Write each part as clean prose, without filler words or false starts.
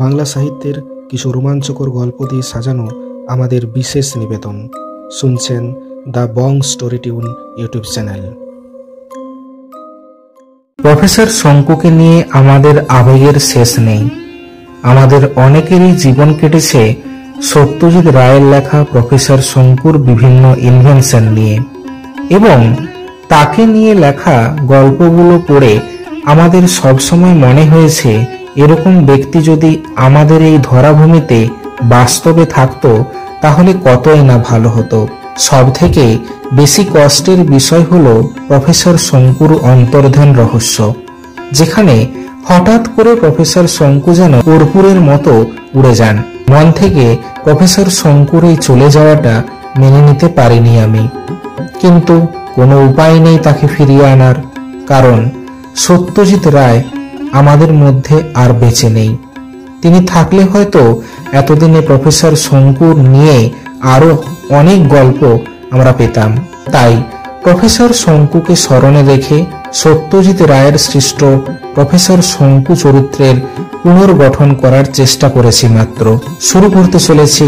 বাংলা সাহিত্যের কিছু রোমাঞ্চকর গল্প দিয়ে সাজানো আমাদের বিশেষ নিবেদন। শুনছেন the Bong Story tune YouTube channel. Professor শঙ্কুকে নিয়ে আমাদের আবেগের শেষ নেই। আমাদের অনেকেরই জীবন কেটেছে সত্যজিৎ রায়ের লেখা প্রফেসর শঙ্কুর বিভিন্ন ইনভেনশন নিয়ে, এবং তাকে নিয়ে লেখা গল্পগুলো পড়ে আমাদের সবসময় মনে হয়েছে এরকম ব্যক্তি যদি আমাদের এই ধরাভূমিতে বাস্তবে থাকতো তাহলে কতই না ভালো হতো। সব থেকে বেশি কষ্টের বিষয় হলো প্রফেসর শঙ্কুর অন্তর্ধান রহস্য, যেখানে হঠাৎ করে প্রফেসর শঙ্কু যেন কর্পূরের মতো উড়ে যান। মন থেকে প্রফেসর শঙ্কুর এই চলে যাওয়াটা মেনে নিতে পারিনি আমি, কিন্তু কোনো উপায় নেই তাকে ফিরিয়ে আনার, কারণ সত্যজিৎ রায় আমাদের মধ্যে আর বেঁচে নেই। তিনি থাকলে হয়তো এতদিনে প্রফেসর শঙ্কুর নিয়ে আরো অনেক গল্প আমরা পেতাম। তাই প্রফেসর শঙ্কুকে স্মরণে রেখে সত্যজিৎ রায়ের সৃষ্ট প্রফেসর শঙ্কু চরিত্রের পুনর্গঠন করার চেষ্টা করেছি মাত্র। শুরু করতে চলেছি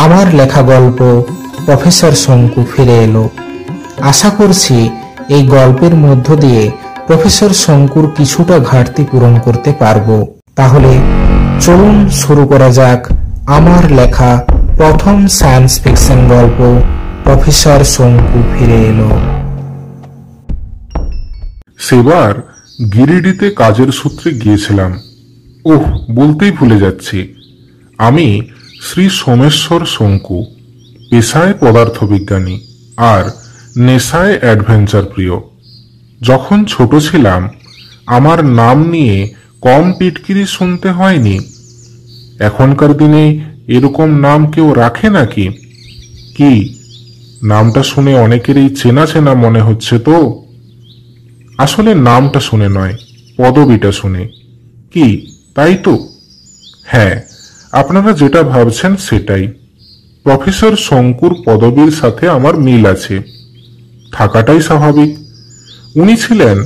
আমার লেখা গল্প প্রফেসর শঙ্কু ফিরে এলো। আশা করছি এই গল্পের মধ্য দিয়ে প্রফেসর শঙ্কুর কিছুটা ঘাটতি পূরণ করতে পারবো। তাহলে চলুন শুরু করা যাক আমার লেখা প্রথম সায়েন্স ফিকশন গল্প প্রফেসর শঙ্কু ফিরে এলো। সেবার গিরিডিতে কাজের সূত্রে গিয়েছিলাম। বলতেই ভুলে যাচ্ছি, আমি শ্রী সোমেশ্বর শঙ্কু, পেশায় পদার্থবিজ্ঞানী আর নেশায় অ্যাডভেঞ্চার প্রিয়। যখন ছোট ছিলাম আমার নাম নিয়ে কম টিটকিরি শুনতে হয়নি। এখনকার দিনে এরকম নাম কেউ রাখে নাকি? কি নামটা শুনে অনেকেরই চেনা চেনা মনে হচ্ছে তো? আসলে নামটা শুনে নয়, পদবিটা শুনে। কি তাই তো? হ্যাঁ, আপনারা যেটা ভাবছেন সেটাই। প্রফেসর শঙ্কুর পদবীর সাথে আমার মিল আছে, থাকাটাই স্বাভাবিক। উনি ছিলেন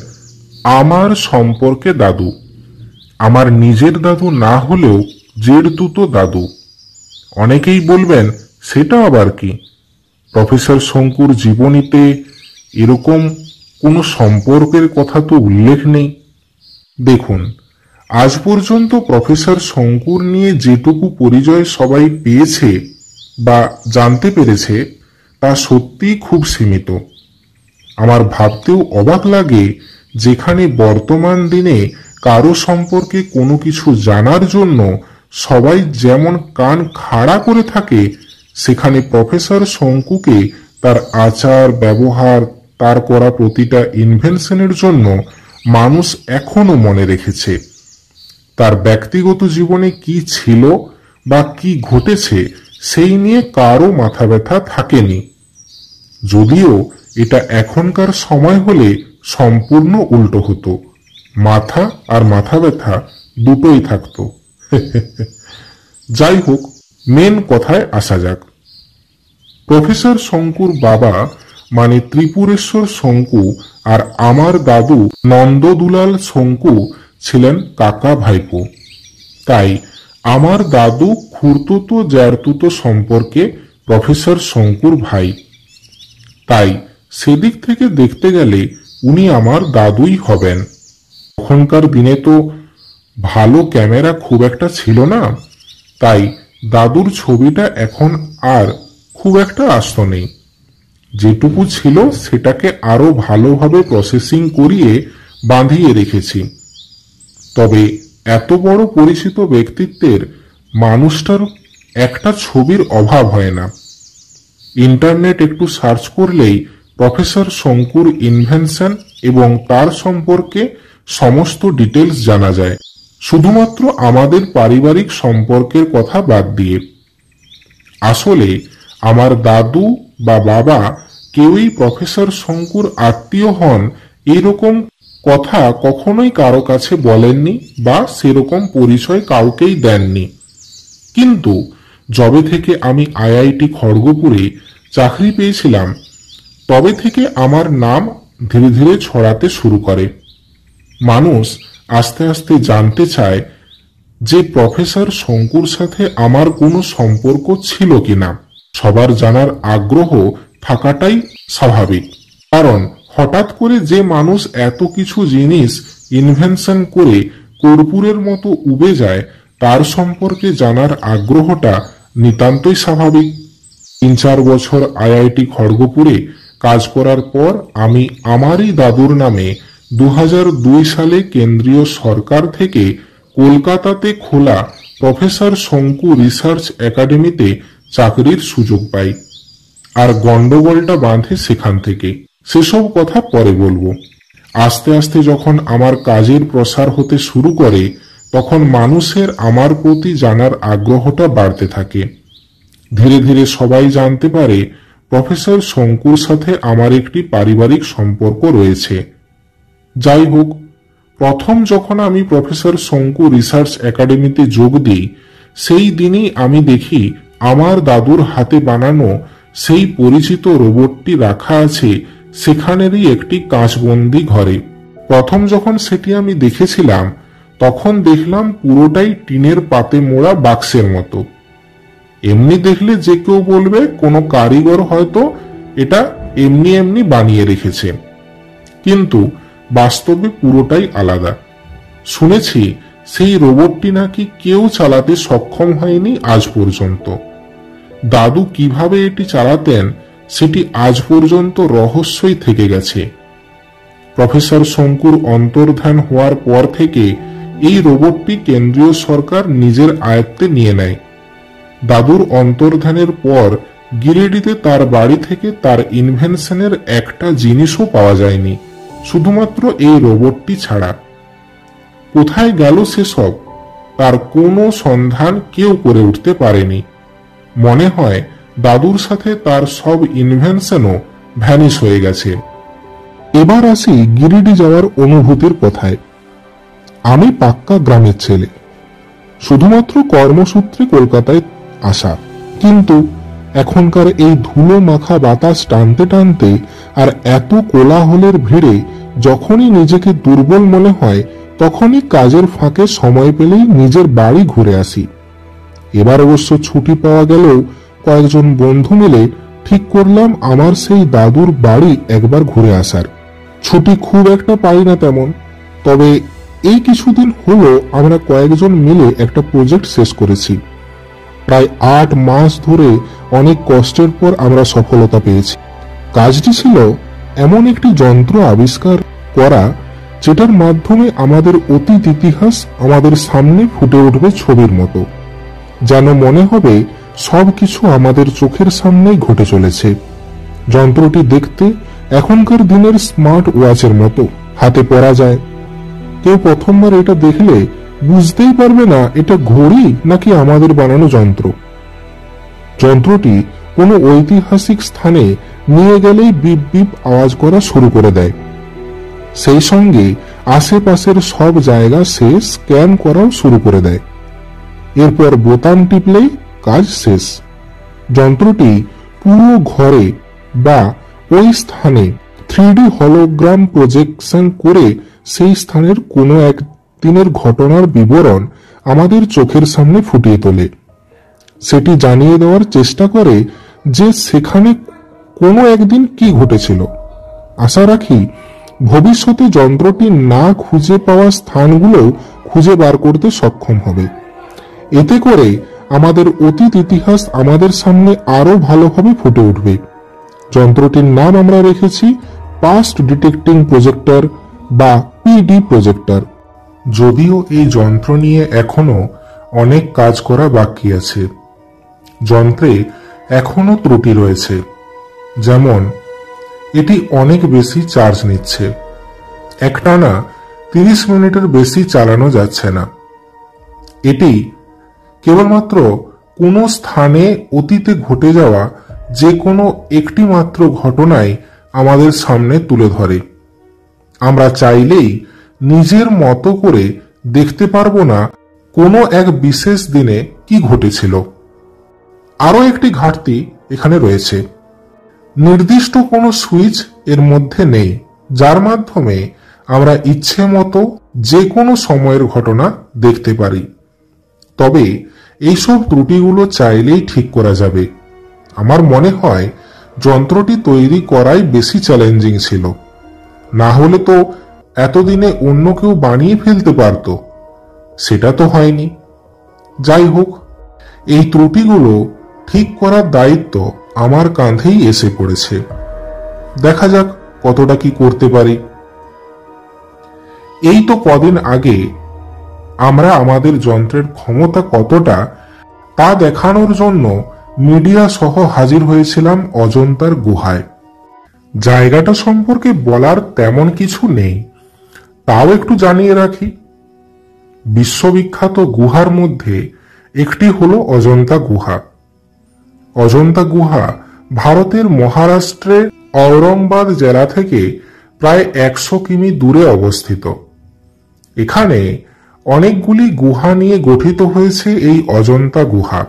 আমার সম্পর্কে দাদু, আমার নিজের দাদু না হলেও জেঠতুত দাদু। অনেকেই বলবেন সেটা আবার কি? প্রফেসর শঙ্কুর জীবনীতে এরকম কোনো সম্পর্কের কথা তো উল্লেখ নেই। দেখুন, আজ পর্যন্ত প্রফেসর শঙ্কুর নিয়ে যেটুকু পরিচয় সবাই পেয়েছে বা জানতে পেরেছে তা সত্যিই খুব সীমিত। আমার ভাবতেও অবাক লাগে, যেখানে বর্তমান দিনে কারো সম্পর্কে কোনো কিছু জানার জন্য সবাই যেমন কান খাড়া করে থাকে, সেখানে প্রফেসর শঙ্কুকে তার আচার ব্যবহার, তার করা প্রতিটা ইনভেনশনের জন্য মানুষ এখনো মনে রেখেছে। তার ব্যক্তিগত জীবনে কি ছিল বা কি ঘটেছে সেই নিয়ে কারো মাথা ব্যথা থাকেনি। যদিও এটা এখনকার সময় হলে সম্পূর্ণ উল্টো হতো, মাথা আর মাথা ব্যথা দুটোই থাকতো। যাই হোক, মেন কথায় আসা যাক। প্রফেসর শঙ্কুর বাবা মানে ত্রিপুরেশ্বর শঙ্কু আর আমার দাদু নন্দদুলাল শঙ্কু ছিলেন কাকা ভাইপো। তাই আমার দাদু খুড়তুতো জ্যাঠতুতো সম্পর্কে প্রফেসর শঙ্কুর ভাই। তাই সেদিক থেকে দেখতে গেলে উনি আমার দাদুই হবেন। তখনকার দিনে তো ভালো ক্যামেরা খুব একটা ছিল না, তাই দাদুর ছবিটা এখন আর খুব একটা আস্ত নেই। যেটুকু ছিল সেটাকে আরো ভালোভাবে প্রসেসিং করিয়ে বাঁধিয়ে রেখেছি। তবে এত বড় পরিচিত ব্যক্তিত্বের মানুষটার একটা ছবির অভাব হয় না। ইন্টারনেট একটু সার্চ করলেই প্রফেসর শঙ্কুর ইনভেনশন এবং তার সম্পর্কে সমস্ত ডিটেলস জানা যায়, শুধুমাত্র আমাদের পারিবারিক সম্পর্কের কথা বাদ দিয়ে। আসলে আমার দাদু বা বাবা কেউই প্রফেসর শঙ্কুর আত্মীয় হন এরকম কথা কখনোই কারো কাছে বলেননি বা সেরকম পরিচয় কাউকেই দেননি। কিন্তু যবে থেকে আমি আইআইটি খড়গপুরে চাকরি পেয়েছিলাম, তবে থেকে আমার নাম ধীরে ধীরে ছড়াতে শুরু করে। মানুষ আস্তে আস্তে জানতে চায় যে প্রফেসর শঙ্কুর সাথে আমার কোনো সম্পর্ক ছিল কিনা। সবার জানার আগ্রহ থাকাটাই স্বাভাবিক, কারণ হঠাৎ করে যে মানুষ এত কিছু জিনিস ইনভেনশন করে কর্পূরের মতো উবে যায়, তার সম্পর্কে জানার আগ্রহটা নিতান্তই স্বাভাবিক। 3-4 বছর আইআইটি খড়গপুরে কাজ করার পর আমি আমারই দাদুর নামে 2002 সালে কেন্দ্রীয় সরকার থেকে কলকাতাতে খোলা প্রফেসর শঙ্কু রিসার্চ একাডেমিতে চাকরির সুযোগ পাই। আর গন্ডগোলটা বাঁধে সেখান থেকে। সেসব কথা পরে বলবো। আস্তে আস্তে যখন আমার কাজের প্রসার হতে শুরু করে, তখন মানুষের আমার প্রতি জানার আগ্রহটা বাড়তে থাকে। ধীরে ধীরে সবাই জানতে পারে প্রফেসর শঙ্কুর সাথে আমার একটি পারিবারিক সম্পর্ক রয়েছে। যাই হোক, প্রথম যখন আমি প্রফেসর শঙ্কু রিসার্চ একাডেমিতে যোগ দিই, সেই দিনই আমি দেখি আমার দাদুর হাতে বানানো সেই পরিচিত রোবটটি রাখা আছে সেখানেরই একটি কাঁচবন্দি ঘরে। প্রথম যখন সেটি আমি দেখেছিলাম, তখন দেখলাম পুরোটাই টিনের পাতে মোড়া বাক্সের মতো। এমনি দেখলে যে কেউ বলবে কোনো কারিগর হয়তো এটা এমনি এমনি বানিয়ে রেখেছে, কিন্তু বাস্তবে পুরোটাই আলাদা। শুনেছি সেই রোবটটি নাকি কেউ চালাতে সক্ষম হয়নি আজ পর্যন্ত। দাদু কিভাবে এটি চালাতেন সেটি আজ পর্যন্ত রহস্যই থেকে গেছে। প্রফেসর শঙ্কুর অন্তর্ধান হওয়ার পর থেকে এই রোবটটি কেন্দ্রীয় সরকার নিজের আয়ত্তে নিয়ে নেয়। দাদুর অন্তর্ধানের পর গিরিডিতে তার বাড়ি থেকে তার ইনভেনশনের একটা জিনিসও পাওয়া যায়নি, শুধুমাত্র এই রোবটটি ছাড়া। কোথায় গেল সেসব, তার কোনো সন্ধান কেউ করে উঠতে পারেনি। মনে হয় দাদুর সাথে তার সব ইনভেনশনও ভ্যানিশ হয়ে গেছে। এবার আসি গিরিডি যাওয়ার অনুভূতির কথায়। আমি পাক্কা গ্রামের ছেলে, শুধুমাত্র কর্মসূত্রে কলকাতায় আসা, কিন্তু এখনকার এই ধুলো মাখা বাতাস টানতে টানতে আর এত কোলাহলের ভিড়ে যখনই নিজেকে দুর্বল মনে হয়, তখনই কাজের ফাঁকে সময় পেলেই নিজের বাড়ি ঘুরে আসি। এবার অবশ্য ছুটি পাওয়া গেলেও কয়েকজন বন্ধু মিলে ঠিক করলাম আমার সেই দাদুর বাড়ি একবার ঘুরে আসার। ছুটি খুব একটা পাই না তেমন, তবে এই কিছুদিন হলো আমরা কয়েকজন মিলে একটা প্রজেক্ট শেষ করেছি। প্রায় 8 মাস ধরে অনেক কষ্টের পর আমরা সফলতা পেয়েছি। কাজটি ছিল এমন একটি যন্ত্র আবিষ্কার করা যেটার মাধ্যমে আমাদের অতীত ইতিহাস আমাদের সামনে ফুটে উঠবে ছবির মতো। যেন মনে হবে সবকিছু আমাদের চোখের সামনেই ঘটে চলেছে। যন্ত্রটি দেখতে এখনকার দিনের স্মার্ট ওয়াচের মতো, হাতে পরা যায়। কেউ প্রথমবার এটা দেখলে বুঝতেই পারবে না এটা ঘড়ি নাকি আমাদের বানানো যন্ত্র। যন্ত্রটি কোনো ঐতিহাসিক স্থানে নিয়ে গেলেই বিপ বিপ আওয়াজ করা শুরু করে দেয়। সেই সঙ্গে আশেপাশের সব জায়গা সে স্ক্যান করাও শুরু করে দেয়। এরপর বোতাম টিপলেই কাজ শেষ। যন্ত্রটি পুরো ঘরে বা ওই স্থানে 3D হলোগ্রাম প্রজেকশন করে সেই স্থানের কোনো এক দিনের ঘটনার বিবরণ আমাদের চোখের সামনে ফুটিয়ে তোলে। সেটি জানিয়ে দেওয়ার চেষ্টা করে যে সেখানে কোনো একদিন কি ঘটেছিল। আশা রাখি ভবিষ্যতে যন্ত্রটি না খুঁজে পাওয়া স্থানগুলো খুঁজে বার করতে সক্ষম হবে। এতে করে আমাদের অতীত ইতিহাস আমাদের সামনে আরো ভালোভাবে ফুটে উঠবে। যন্ত্রটির নাম আমরা রেখেছি পাস্ট ডিটেক্টিং প্রজেক্টর বা পিডি প্রজেক্টর। যদিও এই যন্ত্র নিয়ে এখনো অনেক কাজ করা বাকি আছে। যন্ত্রে এখনো ত্রুটি রয়েছে, যেমন এটি অনেক বেশি চার্জ নিচ্ছে। একটানা 30 মিনিটের বেশি চালানো যাচ্ছে না। এটি কেবলমাত্র কোনো স্থানে অতীতে ঘটে যাওয়া যে কোনো একটি মাত্র ঘটনাই আমাদের সামনে তুলে ধরে। আমরা চাইলেই নিজের মতো করে দেখতে পারবো না কোনো এক বিশেষ দিনে কি ঘটেছিল। আরো একটি ঘাটতি এখানে রয়েছে, নির্দিষ্ট কোনো সুইচ এর মধ্যে নেই যার মাধ্যমে আমরা ইচ্ছে মতো যে কোনো সময়ের ঘটনা দেখতে পারি। তবে এইসব ত্রুটিগুলো চাইলেই ঠিক করা যাবে। আমার মনে হয় যন্ত্রটি তৈরি করাই বেশি চ্যালেঞ্জিং ছিল, না হলে তো এতদিনে অন্য কেউ বানিয়ে ফেলতে পারত। সেটা তো হয়নি। যাই হোক, এই ত্রুটিগুলো ঠিক করার দায়িত্ব আমার কাঁধেই এসে পড়েছে। দেখা যাক কতটা কি করতে পারি। এই তো কদিন আগে আমরা আমাদের যন্ত্রের ক্ষমতা কতটা তা দেখানোর জন্য মিডিয়া সহ হাজির হয়েছিলাম অজন্তার গুহায়। জায়গাটা সম্পর্কে বলার তেমন কিছু নেই, তাও একটু জানিয়ে রাখি। বিশ্ববিখ্যাত গুহার মধ্যে একটি হলো অজন্তা গুহা। অজন্তা গুহা ভারতের মহারাষ্ট্রের ঔরঙ্গাবাদ জেলা থেকে প্রায় 100 কিমি দূরে অবস্থিত। এখানে অনেকগুলি গুহা নিয়ে গঠিত হয়েছে এই অজন্তা গুহা।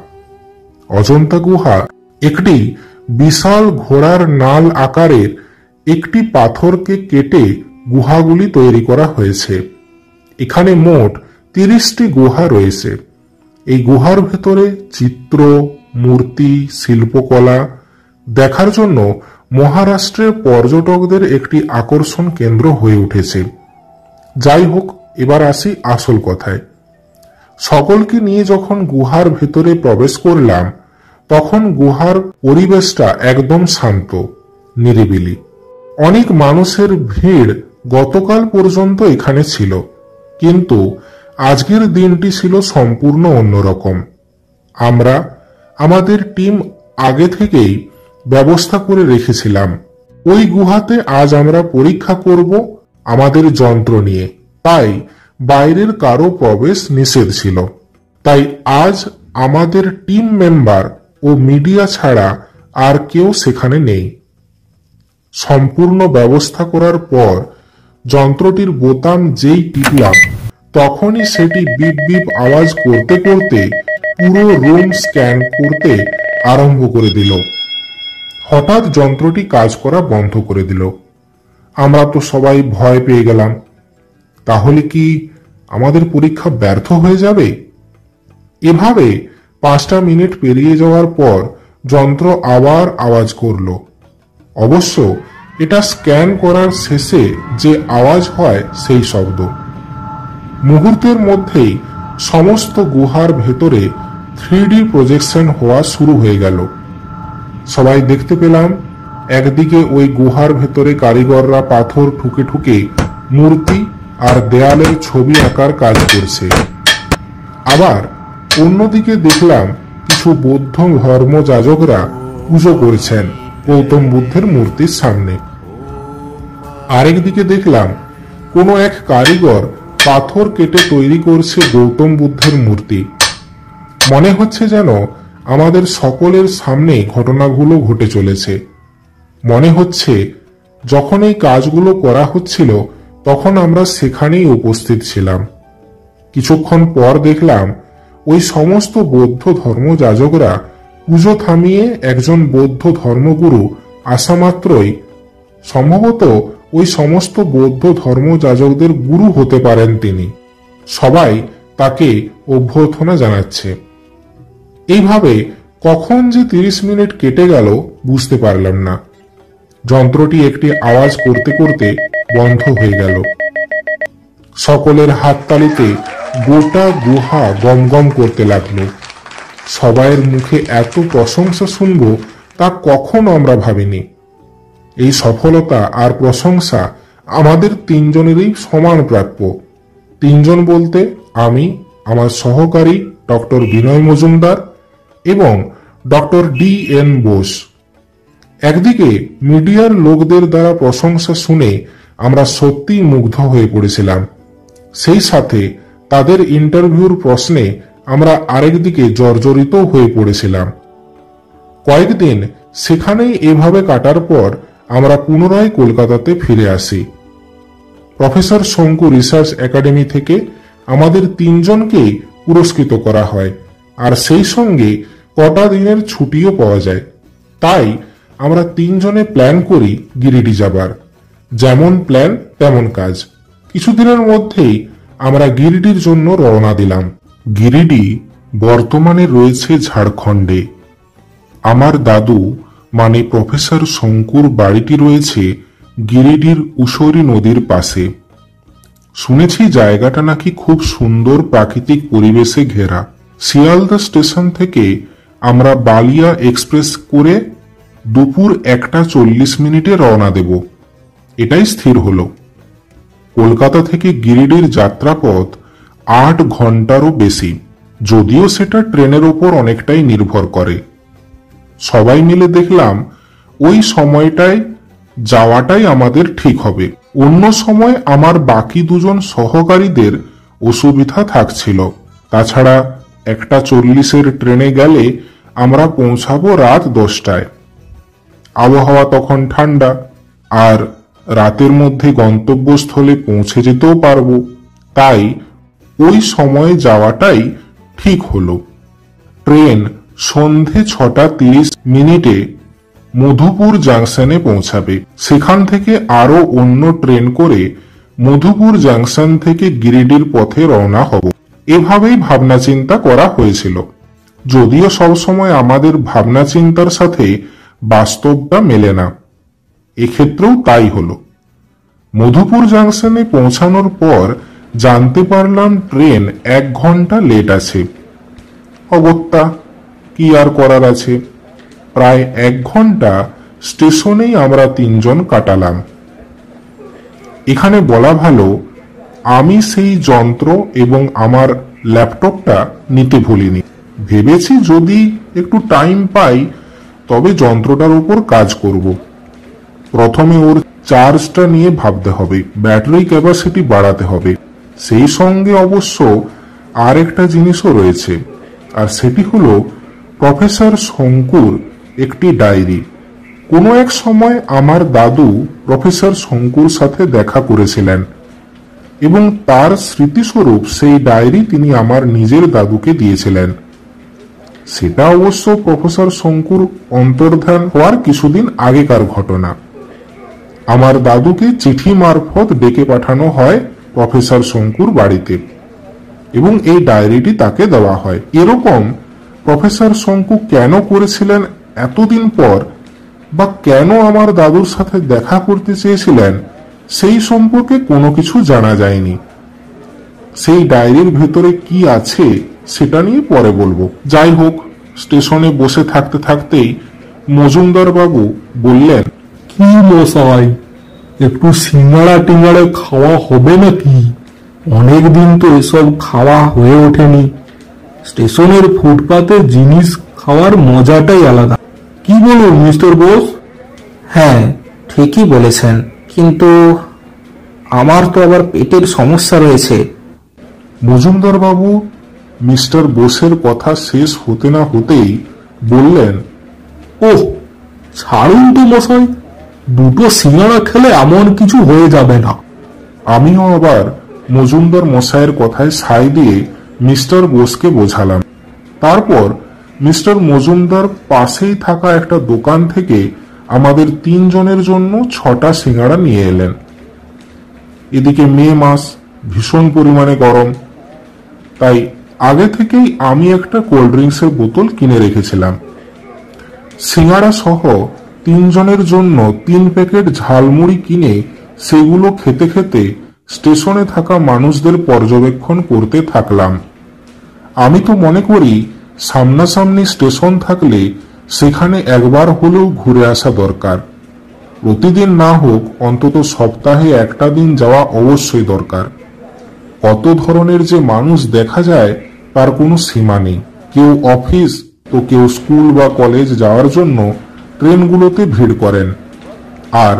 অজন্তা গুহা একটি বিশাল ঘোড়ার নাল আকারের একটি পাথরকে কেটে গুহাগুলি তৈরি করা হয়েছে। এখানে মোট 30টি গুহা রয়েছে। এই গুহার ভেতরে চিত্র, মূর্তি, শিল্পকলা দেখার জন্য মহারাষ্ট্রের পর্যটকদের একটি আকর্ষণ কেন্দ্র হয়ে উঠেছে। যাই হোক, এবার আসি আসল কথায়। সকলকে নিয়ে যখন গুহার ভেতরে প্রবেশ করলাম, তখন গুহার পরিবেশটা একদম শান্ত, নিরিবিলি। অনেক মানুষের ভিড় গতকাল পর্যন্ত এখানে ছিল, কিন্তু আজকের দিনটি ছিল সম্পূর্ণ অন্যরকম। আমরা আমাদের টিম আগে থেকেই ব্যবস্থা করে রেখেছিলাম। ওই গুহাতে আজ আমরা পরীক্ষা করব আমাদের যন্ত্র নিয়ে, তাই বাইরের কারো প্রবেশ নিষেধ ছিল। তাই আজ আমাদের টিম মেম্বার ও মিডিয়া ছাড়া আর কেউ সেখানে নেই। সম্পূর্ণ ব্যবস্থা করার পর যন্ত্রটির বোতাম যেই টিপলাম, তখনই সেটি বিপ বিপ আওয়াজ করতে করতে পুরো রুম স্ক্যান করতে আরম্ভ করে দিল। হঠাৎ যন্ত্রটি কাজ করা বন্ধ করে দিল। আমরা তো সবাই ভয় পেয়ে গেলাম। তাহলে কি আমাদের পরীক্ষা ব্যর্থ হয়ে যাবে? এভাবে 5টা মিনিট পেরিয়ে যাওয়ার পর যন্ত্র আবার আওয়াজ করল। অবশ্য এটা স্ক্যান করার শেষে যে আওয়াজ হয় সেই শব্দ। মুহূর্তের মধ্যেই সমস্ত গুহার ভেতরে 3D প্রজেকশন হওয়া শুরু হয়ে গেল। সবাই দেখতে পেলাম, একদিকে ওই গুহার ভেতরে কারিগররা পাথর ঠুকে ঠুকে মূর্তি আর দেয়ালের ছবি আঁকার কাজ করছে। আবার অন্যদিকে দেখলাম কিছু বৌদ্ধ ধর্মযাজকরা পুজো করছেন গৌতম বুদ্ধের মূর্তির সামনে। আরেকদিকে দেখলাম কোনো এক কারিগর পাথর কেটে তৈরি করছে গৌতম বুদ্ধের মূর্তি। মনে হচ্ছে যেন আমাদের সকলের সামনে ঘটনাগুলো ঘটে চলেছে। মনে হচ্ছে যখন এই কাজগুলো করা হচ্ছিল তখন আমরা সেখানেই উপস্থিত ছিলাম। কিছুক্ষণ পর দেখলাম ওই সমস্ত বৌদ্ধ ধর্মযাজকরা পুজো থামিয়ে একজন বৌদ্ধ ধর্মগুরু আসা মাত্রই, সম্ভবত ওই সমস্ত বৌদ্ধ ধর্মযাজকদের গুরু হতে পারেন তিনি, সবাই তাকে অভ্যর্থনা জানাচ্ছে। এইভাবে কখন যে 30 মিনিট কেটে গেল বুঝতে পারলাম না। যন্ত্রটি একটি আওয়াজ করতে করতে বন্ধ হয়ে গেল। সকলের হাততালিতে গোটা গুহা গমগম করতে লাগলো। সবাইয়ের মুখে এত প্রশংসা শুনব তা কখনো আমরা ভাবিনি। এই সফলতা আর প্রশংসা আমাদের 3 জনেরই সমান প্রাপ্য। 3 জন বলতে আমি, আমার সহকারী ডক্টর বিনয় মজুমদার এবং ডক্টর DN বোস। একদিকে মিডিয়ার লোকদের দ্বারা প্রশংসা শুনে আমরা সত্যিই মুগ্ধ হয়ে পড়েছিলাম। সেই সাথে তাদের ইন্টারভিউর প্রশ্নে আমরা আরেকদিকে জর্জরিত হয়ে পড়েছিলাম। কয়েকদিন সেখানেই এভাবে কাটার পর আমরা পুনরায় কলকাতাতে ফিরে আসি। প্রফেসর শঙ্কু রিসার্চ একাডেমি থেকে আমাদের 3 জনকেই পুরস্কৃত করা হয়, আর সেই সঙ্গে কটা দিনের ছুটিও পাওয়া যায়। তাই আমরা 3 জনে প্ল্যান করি গিরিডি যাবার। যেমন প্ল্যান তেমন কাজ। কিছুদিনের মধ্যেই আমরা গিরিডির জন্য রওনা দিলাম। গিরিডি বর্তমানে রয়েছে ঝাড়খণ্ডে। আমার দাদু মানে প্রফেসর শঙ্কুর বাড়িটি রয়েছে গিরিডির উসরি নদীর পাশে। শুনেছি জায়গাটা নাকি খুব সুন্দর প্রাকৃতিক পরিবেশে ঘেরা। শিয়ালদা স্টেশন থেকে আমরা বালিয়া এক্সপ্রেস করে দুপুর 1:40 রওনা দেব, এটাই স্থির হলো। কলকাতা থেকে গিরিডির যাত্রাপথ 8 ঘন্টারও বেশি, যদিও সেটা ট্রেনের ওপর অনেকটাই নির্ভর করে। সবাই মিলে দেখলাম ওই সময়টায় যাওয়াটাই আমাদের ঠিক হবে। অন্য সময় আমার বাকি দুজন সহকারীদের অসুবিধা থাকছিল। তাছাড়া 1:40 ট্রেনে গেলে আমরা পৌঁছাবো রাত 10টায়। আবহাওয়া তখন ঠান্ডা, আর রাতের মধ্যে গন্তব্যস্থলে পৌঁছে যেতেও পারবো। তাই ওই সময়ে যাওয়াটাই ঠিক হলো। ট্রেন সন্ধে 6:30 মধুপুর জাংশনে পৌঁছাবে। সেখান থেকে আরো অন্য ট্রেন করে মধুপুর জাংশন থেকে গিরিডির পথে রওনা হব। এভাবেই ভাবনা চিন্তা করা হয়েছিল, যদিও সবসময় আমাদের ভাবনা চিন্তার সাথে বাস্তবটা মেলে না। এক্ষেত্রেও তাই হলো। মধুপুর জাংশনে পৌঁছানোর পর জানতে পারলাম ট্রেন 1 ঘন্টা লেট আছে। অগত্যা কি আর করার আছে। প্রায় 1 ঘন্টা স্টেশনেই আমরা 3 জন কাটালাম। এখানে বলা ভালো, আমি সেই যন্ত্র এবং আমার ল্যাপটপটা নিতে ভুলিনি। ভেবেছি যদি একটু টাইম পাই তবে যন্ত্রটার উপর কাজ করব। প্রথমে ওর চার্জটা নিয়ে ভাবতে হবে, ব্যাটারি ক্যাপাসিটি বাড়াতে হবে। সেই সঙ্গে অবশ্য আর একটা জিনিসও রয়েছে, আর সেটি হলো প্রফেসর শঙ্কুর একটি ডায়েরি। কোনো এক সময় আমার দাদু প্রফেসর শঙ্কুর সাথে দেখা করেছিলেন এবং তার স্মৃতিস্বরূপ সেই ডায়েরি তিনি আমার নিজের দাদুকে দিয়েছিলেন। সেটা অবশ্য প্রফেসর শঙ্কুর অন্তর্ধান হওয়ার কিছুদিন আগেকার ঘটনা। আমার দাদুকে চিঠি মারফত ডেকে পাঠানো হয় প্রফেসর শঙ্কুর বাড়িতে এবং এই ডায়েরিটি তাকে দেওয়া হয়। এরকম প্রফেসর শঙ্কু কেন করেছিলেন এতদিন পর, বা কেন আমার দাদুর সাথে দেখা করতে চেয়েছিলেন, সেই সম্পর্কে কোনো কিছু জানা যায়নি। সেই ডায়েরির ভেতরে কি আছে সেটা নিয়ে পরে বলবো। যাই হোক, স্টেশনে বসে থাকতে থাকতেই মজুমদার বাবু বললেন, কি মশাই, একটু সিঙ্গাড়া টিঙ্গাড়া খাওয়া হবে নাকি? অনেকদিন তো এসব খাওয়া হয়ে ওঠেনি। স্টেশনের ফুটপাতে জিনিস খাওয়ার মজাটাই আলাদা। কি বলুন মিস্টার বোস? হ্যাঁ, ঠিকই বলেছেন, কিন্তু আমার তো আবার পেটের সমস্যা রয়েছে। মজুমদার বাবু মিস্টার বোসের কথা শেষ হতে না হতেই বললেন, ওহ, ছাড়ুন তো মশাই, 2টো সিঙ্গাড়া খেলে এমন কিছু হয়ে যাবে না। আমিও আবার মজুমদার মশাইয়ের কথায় সায় দিয়ে মিস্টার বোসকে বোঝালাম। তারপর মিস্টার মজুমদার পাশেই থাকা একটা দোকান থেকে আমাদের 3 জনের জন্য 6টা সিঙ্গাড়া নিয়ে এলেন। এদিকে মে মাস, ভীষণ পরিমাণে গরম, তাই আগে থেকেই আমি একটা কোল্ড ড্রিঙ্কসের বোতল কিনে রেখেছিলাম। সিঙ্গাড়া সহ 3 জনের জন্য 3 প্যাকেট ঝালমুড়ি কিনে সেগুলো খেতে খেতে স্টেশনে থাকা মানুষদের পর্যবেক্ষণ করতে থাকলাম। আমি তো মনে করি সামনাসামনি স্টেশন থাকলে সেখানে একবার হলেও ঘুরে আসা দরকার। প্রতিদিন না হোক, অন্তত সপ্তাহে একটা দিন যাওয়া অবশ্যই দরকার। কত ধরনের যে মানুষ দেখা যায় তার কোনো সীমা নেই। কেউ অফিস তো কেউ স্কুল বা কলেজ যাওয়ার জন্য ট্রেনগুলোতে ভিড় করেন, আর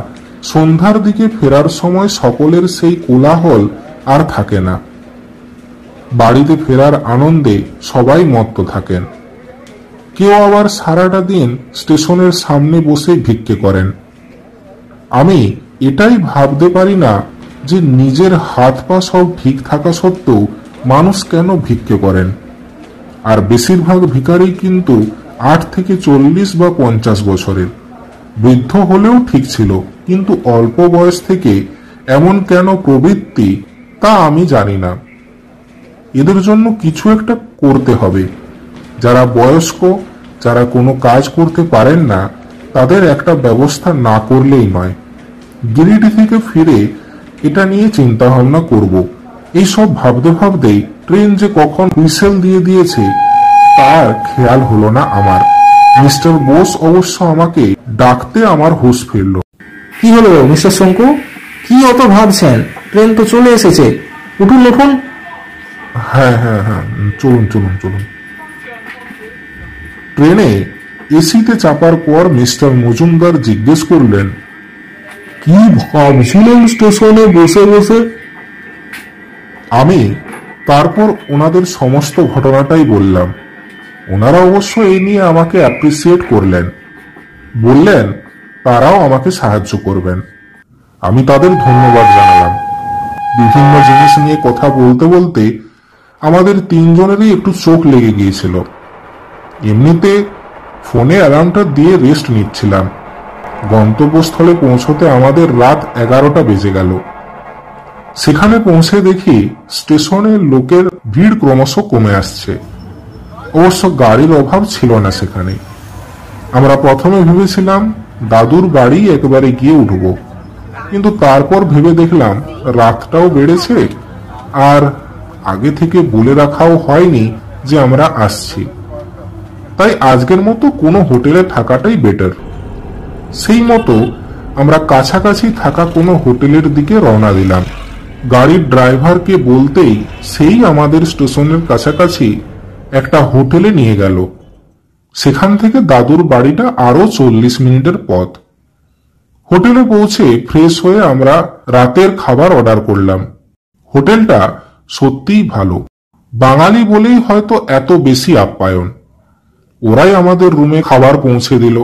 সন্ধ্যার দিকে ফেরার সময় সকলের সেই কোলাহল আর থাকে না। বাড়িতে ফেরার আনন্দে সবাই মত্ত থাকেন। কেউ আবার সারাটা দিন স্টেশনের সামনে বসে ভিক্ষে করেন। আমি এটাই ভাবতে পারি না যে নিজের হাত পা সব ঠিক থাকা সত্ত্বেও মানুষ কেন ভিক্ষে করেন। আর বেশিরভাগ ভিখারি কিন্তু 8 থেকে 40 বা 50 বছরের। বৃদ্ধ হলেও ঠিক ছিল, কিন্তু অল্প বয়স থেকে এমন কেন প্রবৃত্তি তা আমি জানি না। এদের জন্য কিছু একটা করতে হবে। যারা বয়স্ক, যারা কোনো কাজ করতে পারেন না, তাদের একটা ব্যবস্থা না করলেই নয়। গিরিডি থেকে ফিরে এটা নিয়ে চিন্তা ভাবনা করব। এইসব ভাবতে ভাবতেই ট্রেন যে কখন হুইসেল দিয়ে দিয়েছে তার খেয়াল হলো না আমার। মিস্টার বোস অবশ্য আমাকে ডাকতে আমার হুঁশ ফিরল। কি হলো মিস্টার শঙ্কু, কি অত ভাবছেন? ট্রেন তো চলে এসেছে, উঠুন উঠুন। হ্যাঁ হ্যাঁ হ্যাঁ, চলুন চলুন চলুন। ট্রেনে এসিতে চাপার পর মিস্টার মজুমদার জিজ্ঞেস করলেন, কি ভাবছিলেন স্টেশনে বসে বসে? আমি তারপর ওনাদের সমস্ত ঘটনাটাই বললাম। ওনারা অবশ্য এই নিয়ে আমাকে অ্যাপ্রিসিয়েট করলেন, বললেন তারাও আমাকে সাহায্য করবেন। আমি তাদের ধন্যবাদ জানালাম। বিভিন্ন জিনিস নিয়ে কথা বলতে বলতে আমাদের তিনজনেরই একটু চোখ লেগে গিয়েছিল। এমনিতে ফোনে অ্যালার্মটা দিয়ে রেস্ট নিচ্ছিলাম। গন্তব্যস্থলে পৌঁছতে আমাদের রাত 11টা বেজে গেল। সেখানে পৌঁছে দেখি স্টেশনে লোকের ভিড় ক্রমশ কমে আসছে। অবশ্য গাড়ির অভাব ছিল না সেখানে। আমরা প্রথমে ভেবেছিলাম দাদুর বাড়ি একবারে গিয়ে উঠব, কিন্তু তারপর ভেবে দেখলাম রাতটাও বেড়েছে, আর আগে থেকে বলে রাখাও হয়নি যে আমরা আসছি। তাই আজকের মতো কোনো হোটেলে থাকাটাই বেটার। সেই মতো আমরা কাছাকাছি থাকা কোনো হোটেলের দিকে রওনা দিলাম। গাড়ির ড্রাইভারকে বলতেই সেই আমাদের স্টেশনের কাছাকাছি একটা হোটেলে নিয়ে গেল। সেখান থেকে দাদুর বাড়িটা আরো 40 মিনিটের পথ। হোটেলে পৌঁছে ফ্রেশ হয়ে আমরা রাতের খাবার অর্ডার করলাম। হোটেলটা সত্যিই ভালো, বাঙালি বলেই হয়তো এত বেশি আপ্যায়ন। ওরাই আমাদের রুমে খাবার পৌঁছে দিল।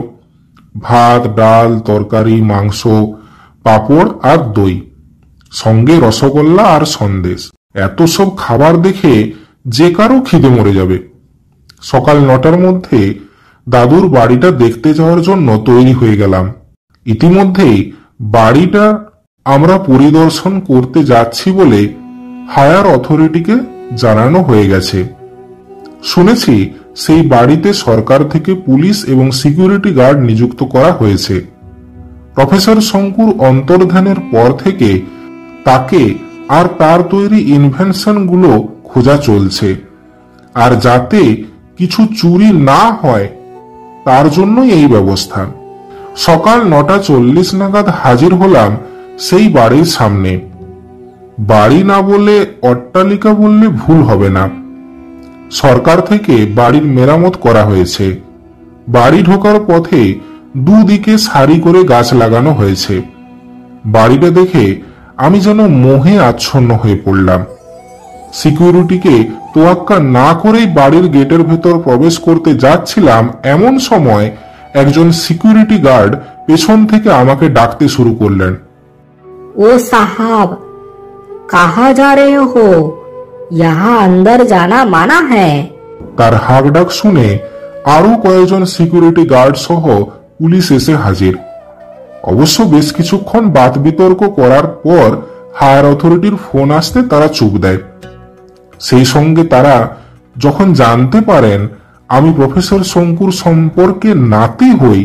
ভাত, ডাল, তরকারি, মাংস, পাঁপড় আর দই, সঙ্গে রসগোল্লা আর সন্দেশ। এত সব খাবার দেখে যে কারো খিদে মরে যাবে। সকাল 9টার মধ্যে দাদুর বাড়িটা দেখতে যাওয়ার জন্য তৈরি হয়ে গেলাম। ইতিমধ্যেই বাড়িটা আমরা পরিদর্শন করতে যাচ্ছি বলে হায়ার অথরিটিকে জানানো হয়ে গেছে। শুনেছি সেই বাড়িতে সরকার থেকে পুলিশ এবং সিকিউরিটি গার্ড নিযুক্ত করা হয়েছে। প্রফেসর শঙ্কুর অন্তর্ধানের পর থেকে তাকে আর তার তৈরি ইনভেনশনগুলো খোঁজা চলছে, আর যাতে কিছু চুরি না হয় তার জন্যই এই ব্যবস্থা। সকাল 9:40 নাগাদ হাজির হলাম সেই বাড়ির সামনে। বাড়ি না বলে অট্টালিকা বললে ভুল হবে না। সরকার থেকে বাড়ির মেরামত করা হয়েছে। বাড়ি ঢোকার পথে দুদিকে সারি করে গাছ লাগানো হয়েছে। বাড়িটা দেখে আমি যেন মোহে আচ্ছন্ন হয়ে পড়লাম। সিকিউরিটিকে তোয়াক্কা না করেই বাড়ির গেটের ভেতর প্রবেশ করতে যাচ্ছিলাম, এমন সময় একজন সিকিউরিটি গার্ড পেছন থেকে আমাকে ডাকতে শুরু করলেন। ओ साहब, कहाँ जा रहे हो? यहाँ अंदर जाना माना है। তার হাক ডাক শুনে আরো কয়েকজন সিকিউরিটি গার্ড সহ পুলিশ এসে হাজির। অবশ্য বেশ কিছুক্ষণ বাদ বিতর্ক করার পর হায়ার অথরিটির ফোন আসতে তারা চুপ দেয়। সেই সঙ্গে তারা যখন জানতে পারেন আমি প্রফেসর শঙ্কুর সম্পর্কে নাতি হই,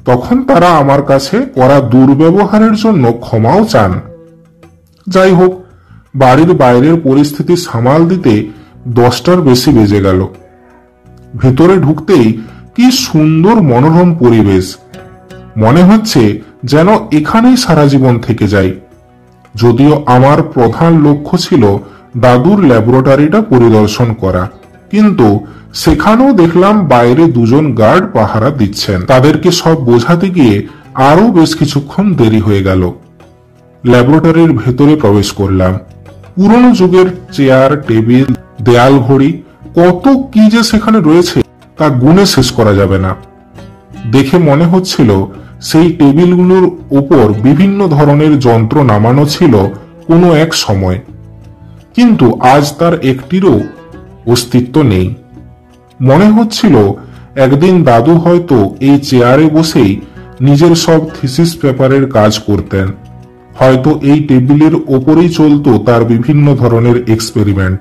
তখন তারা আমার কাছে করা দুর্ব্যবহারের জন্য ক্ষমাও চান। যাই হোক, বাড়ির বাইরের পরিস্থিতি সামাল দিতে 10টার বেশি বেজে গেল। ভেতরে ঢুকতেই কি সুন্দর মনোরম পরিবেশ। মনে হচ্ছে যেন এখানেই সারা জীবন থেকে যাই। যদিও আমার প্রধান লক্ষ্য ছিল দাদুর ল্যাবরেটরিটা পরিদর্শন করা, কিন্তু সেখানেও দেখলাম বাইরে দুজন গার্ড পাহারা দিচ্ছেন। তাদেরকে সব বোঝাতে গিয়ে আরো বেশ কিছুক্ষণ দেরি হয়ে গেল। ল্যাবরেটরির ভেতরে প্রবেশ করলাম। পুরনো যুগের চেয়ার, টেবিল, দেয়াল ঘড়ি, কত কি যে সেখানে রয়েছে তা গুণে শেষ করা যাবে না। দেখে মনে হচ্ছিল সেই টেবিলগুলোর উপর বিভিন্ন ধরনের যন্ত্র নামানো ছিল কোনো এক সময়, কিন্তু আজ তার একটিরও অস্তিত্ব নেই। মনে হচ্ছিল একদিন দাদু হয়তো এই চেয়ারে বসেই নিজের সব থিসিস পেপারের কাজ করতেন। হয়তো এই টেবিলের ওপরেই চলতো তার বিভিন্ন ধরনের এক্সপেরিমেন্ট।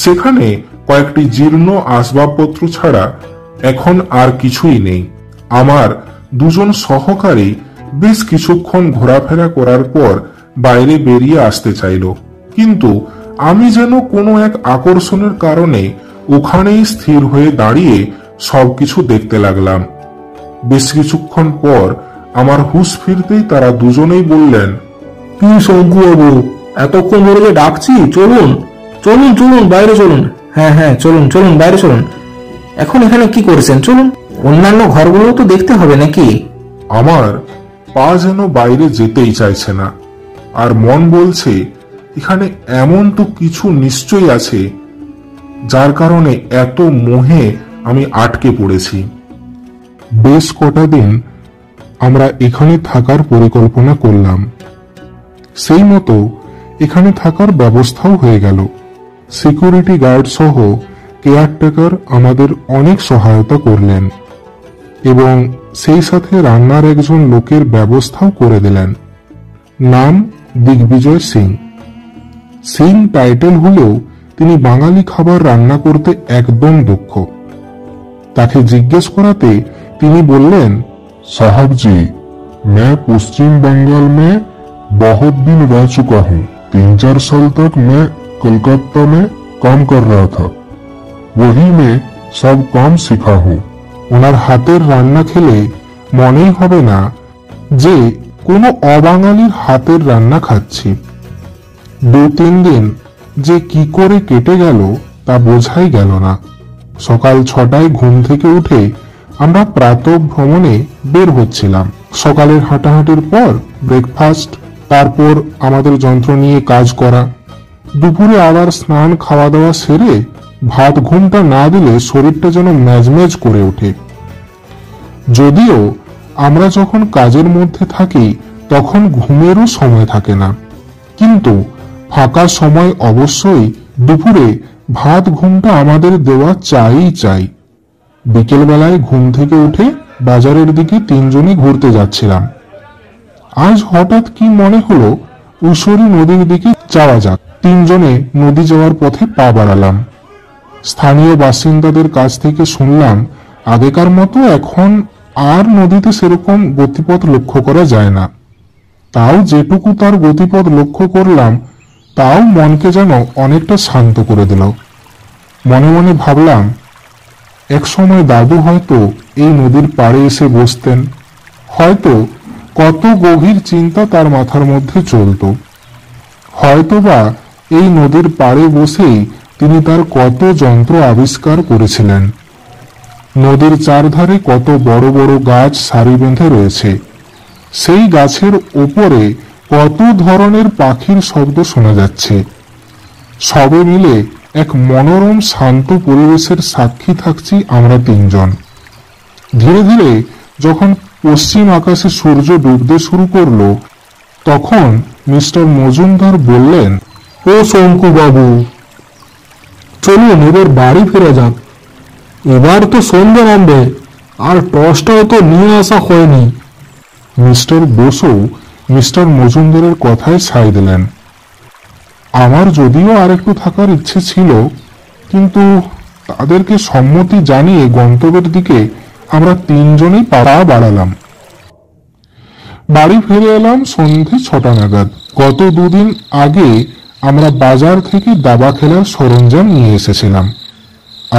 সেখানে কয়েকটি জীর্ণ আসবাবপত্র ছাড়া এখন আর কিছুই নেই। আমার দুজন সহকারী বেশ কিছুক্ষণ ঘোরাফেরা করার পর বাইরে বেরিয়ে আসতে চাইল, কিন্তু আমি যেন কোনো এক আকর্ষণের কারণে ওখানেই স্থির হয়ে দাঁড়িয়ে সবকিছু দেখতে লাগলাম। বেশ কিছুক্ষণ পর আমার হুঁশ ফিরতেই তারা দুজনেই বললেন, কি শঙ্কু বাবু, এতক্ষণ ধরে যে ডাকছি, চলুন চলুন চলুন বাইরে চলুন। হ্যাঁ হ্যাঁ, চলুন চলুন বাইরে চলুন। এখন এখানে কি করছেন? চলুন, অন্যান্য ঘরগুলো তো দেখতে হবে নাকি? আমার পা যেন বাইরে যেতেই চাইছে না, আর মন বলছে এখানে এমন তো কিছু নিশ্চয়ই আছে যার কারণে এত মোহে আমি আটকে পড়েছি। বেশ কটা দিন আমরা এখানে থাকার পরিকল্পনা করলাম, সেই মতো এখানে থাকার ব্যবস্থাও হয়ে গেল। সিকিউরিটি গার্ড সহ কেয়ারটেকার আমাদের অনেক সহায়তা করলেন এবং সেই সাথে রান্নার একজন লোকের ব্যবস্থাও করে দিলেন। নাম দিগ্বিজয় সিং। সিং টাইটেল হলেও তিনি বাঙালি খাবার রান্না করতে একদম দক্ষ। তাকে জিজ্ঞেস করাতে তিনি বললেন, साहब जी, मैं पश्चिम बंगाल में बहुत दिन रह चुका हूँ। 3-4 साल तक मैं कलकत्ता में काम कर रहा था, वही मैं सब काम सीखा हूँ। ওনার হাতের রান্না খেলে মনেই হবে না যে কোনো অবাঙালির হাতের রান্না খাচ্ছি। 2-3 দিন যে কি করে কেটে গেল তা বোঝাই গেল না। সকাল 6টায় ঘুম থেকে উঠে আমরা প্রাতঃ ভ্রমণে বের হচ্ছিলাম। সকালের হাঁটাহাঁটির পর ব্রেকফাস্ট, তারপর আমাদের যন্ত্র নিয়ে কাজ করা। দুপুরে আবার স্নান খাওয়া দাওয়া সেরে ভাত ঘুমটা না দিলে শরীরটা যেন ম্যাজম্যাজ করে ওঠে। যদিও আমরা যখন কাজের মধ্যে থাকি তখন ঘুমেরও সময় থাকে না, কিন্তু ফাঁকা সময় অবশ্যই দুপুরে ভাত ঘুমটা আমাদের দেওয়া চাই। বিকেল বেলায় ঘুম থেকে উঠে বাজারের দিকে তিনজনই ঘুরতে যাচ্ছিলাম। আজ হঠাৎ কি মনে হলো উসরি নদীর দিকে যাওয়া যাক। তিনজনে নদী যাওয়ার পথে পা বাড়ালাম। স্থানীয় বাসিন্দাদের কাছ থেকে শুনলাম আগেকার মতো এখন আর নদীতে সেরকম গতিপথ লক্ষ্য করা যায় না। তাও যেটুকু তার গতিপথ লক্ষ্য করলাম তাও মনকে যেন অনেকটা শান্ত করে দিল। মনে মনে ভাবলাম, একসময় দাদু হয়তো এই নদীর পাড়ে এসে বসতেন, হয়তো কত গভীর চিন্তা তার মাথার মধ্যে চলত। হয়তোবা এই নদীর পাড়ে বসেই তিনি তার কত যন্ত্র আবিষ্কার করেছিলেন। নদীর চারধারে কত বড় বড় গাছ সারি বেঁধে রয়েছে, সেই গাছের ওপরে কত ধরনের পাখির শব্দ শোনা যাচ্ছে। সবে মিলে এক মনোরম শান্ত পরিবেশের সাক্ষী থাকছি আমরা তিনজন। ধীরে ধীরে যখন পশ্চিম আকাশে সূর্য ডুবতে শুরু করলো তখন মিস্টার মজুমদার বললেন, ও শঙ্কু বাবু, চলুন এবার বাড়ি ফিরে যাক। এবার তো সন্ধ্যা নামবে, আর টর্চটাও তো নিয়ে আসা হয়নি। মিস্টার বসু মিস্টার মজুমদারের কথায় সায় দিলেন। আমার যদিও আর একটু থাকার ইচ্ছে ছিল, কিন্তু তাদেরকে সম্মতি জানিয়ে গন্তব্যের দিকে আমরা তিনজনেই পা বাড়ালাম। বাড়ি ফিরে এলাম সন্ধে 6টা নাগাদ। গত 2 দিন আগে আমরা বাজার থেকে দাবা খেলার সরঞ্জাম নিয়ে এসেছিলাম,